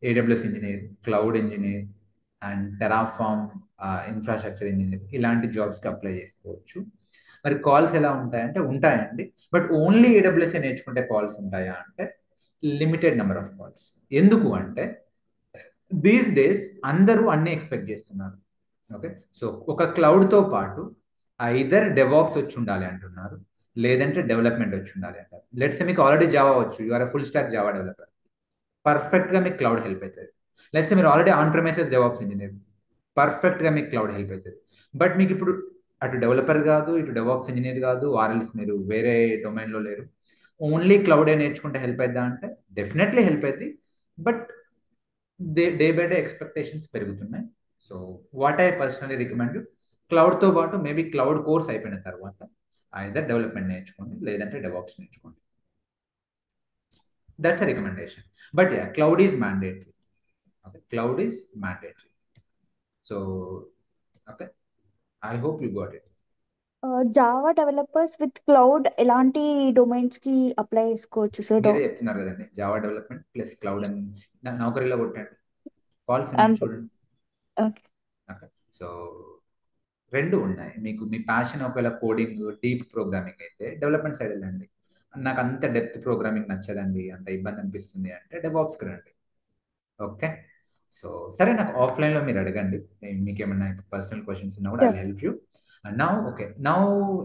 AWS engineer, cloud engineer and Terraform infrastructure engineer, ఇలాంటి జాబ్స్కి అప్లై చేసుకోవచ్చు. మరి కాల్స్ ఎలా ఉంటాయంటే ఉంటాయండి, బట్ ఓన్లీ AWS నేర్చుకుంటే కాల్స్ ఉంటాయా అంటే లిమిటెడ్ నెంబర్ ఆఫ్ కాల్స్. ఎందుకు అంటే దీస్ డేస్ అందరూ అన్ని ఎక్స్పెక్ట్ చేస్తున్నారు. ఓకే, సో ఒక క్లౌడ్తో పాటు ఐదర్ డెవాప్స్ వచ్చి ఉండాలి అంటున్నారు, లేదంటే డెవలప్మెంట్ వచ్చి ఉండాలి అంటారు. లెట్స్ మీకు ఆల్రెడీ జావా వచ్చు, you are full stack Java developer, పర్ఫెక్ట్గా మీకు క్లౌడ్ హెల్ప్ అవుతుంది. లెట్స్ మీరు already on premises DevOps engineer, పర్ఫెక్ట్గా మీకు క్లౌడ్ హెల్ప్ అవుతుంది. బట్ మీకు ఇప్పుడు అటు డెవలపర్ కాదు, ఇటు డెవాప్స్ ఇంజనీర్ కాదు, ఆర్ఎల్స్ మీరు వేరే డొమైన్లో లేరు, ఓన్లీ క్లౌడే నేర్చుకుంటే హెల్ప్ అవుతుందా అంటే డెఫినెట్లీ హెల్ప్ అవుతుంది. But day by day expectations పెరుగుతున్నాయి. So what I personally recommend you, క్లౌడ్తో పాటు మేబీ క్లౌడ్ కోర్స్ అయిపోయిన తర్వాత ఐదర్ డెవలప్మెంట్ నేర్చుకోండి, లేదంటే డెవాప్స్ నేర్చుకోండి. That's a recommendation. But yeah, cloud is mandatory. Okay, cloud is mandatory. So okay, I hope you got it. Java developers with cloud ఎలాంటి domains కి apply చేసుకోవచ్చు sir? మీరే చెప్తున్నారు కదండి, జావా డెవలప్మెంట్ ప్లస్ క్లౌడ్ అని నౌకరీలో కొట్టండి, calls చూడండి. Okay, so రెండు ఉన్నాయి. మీకు మీ ప్యాషన్ ఒకవేళ కోడింగ్, డీప్ ప్రోగ్రామింగ్ అయితే డెవలప్మెంట్ సైడ్ వెళ్ళండి. నాకు అంత డెప్త్ ప్రోగ్రామింగ్ నచ్చదండి, అంత ఇబ్బంది అనిపిస్తుంది అంటే డెవాప్స్కి రండి. ఓకే, సో సరే, నాకు ఆఫ్లైన్లో మీరు అడగండి, మీకు ఏమన్నా పర్సనల్ క్వశ్చన్స్ ఉన్నా కూడా I help you. Now okay, now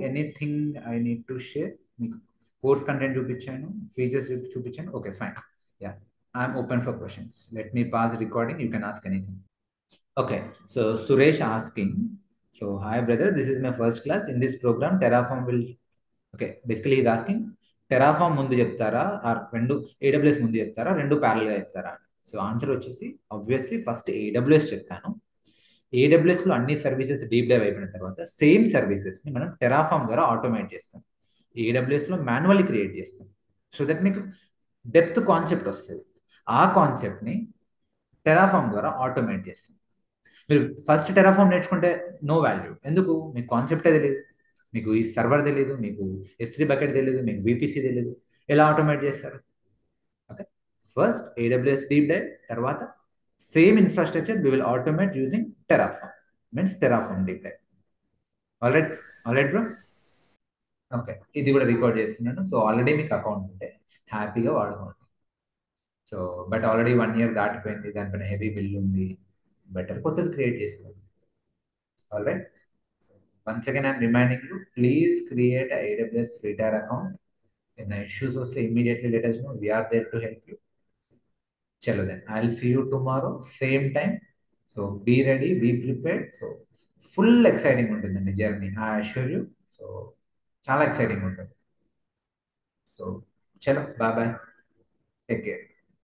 anything I need to share. మీకు కోర్స్ కంటెంట్ చూపించాను, ఫీచర్స్ చూపించాను. Okay fine, yeah, I'm open for questions. Let me pass recording, you can ask anything. Okay, so Suresh asking, so hi brother, this is my first class in this program. Terraform will, okay, basically he's asking, Terraform ముందు చెప్తారా are రెండు AWS ముందు చెప్తారా, రెండు parallel గా చెప్తారా? So answer వచ్చేసి obviously first AWS చెప్తాను. AWS లో అన్ని సర్వీసెస్ డీప్ డైవ్ అయిపోయిన తర్వాత సేమ్ సర్వీసెస్ ని మనం టెరాఫామ్ ద్వారా ఆటోమేట్ చేస్తాం, AWS లో మాన్యువల్లీ క్రియేట్ చేస్తాం. సో దట్ మీకు డెప్త్ కాన్సెప్ట్ వస్తుంది. ఆ కాన్సెప్ట్ ని టెరాఫామ్ ద్వారా ఆటోమేట్ చేస్తాం. మీరు ఫస్ట్ టెరాఫామ్ నేర్చుకుంటే నో వాల్యూ. ఎందుకు? మీకు కాన్సెప్టే తెలియదు, మీకు ఈ సర్వర్ తెలియదు, మీకు S3 బకెట్ తెలియదు, మీకు VPC తెలియదు, ఎలా ఆటోమేట్ చేస్తారు? Okay, first AWS deep dive, తర్వాత same infrastructure we will automate using Terraform, means Terraform deep dive. Alright bro. Okay, ఇది కూడా రికార్డ్ చేస్తున్నాను. సో ఆల్రెడీ మీకు అకౌంట్ ఉంటే హ్యాపీగా వాడుకోండి. సో బట్ ఆల్రెడీ 1 year దాటిపోయింది, దానిపైన హెవీ బిల్ ఉంది, బెటర్ కొత్తది క్రియేట్ చేసుకోండి. Alright, once again I'm reminding you, please create a AWS free tier account. If any issues also immediately let us know, we are there to help you. Chalo then, I'll see you tomorrow same time. So be ready, be prepared. So full exciting untundandi journey, I assure you. So chala exciting untundi. So chalo, bye bye, take care.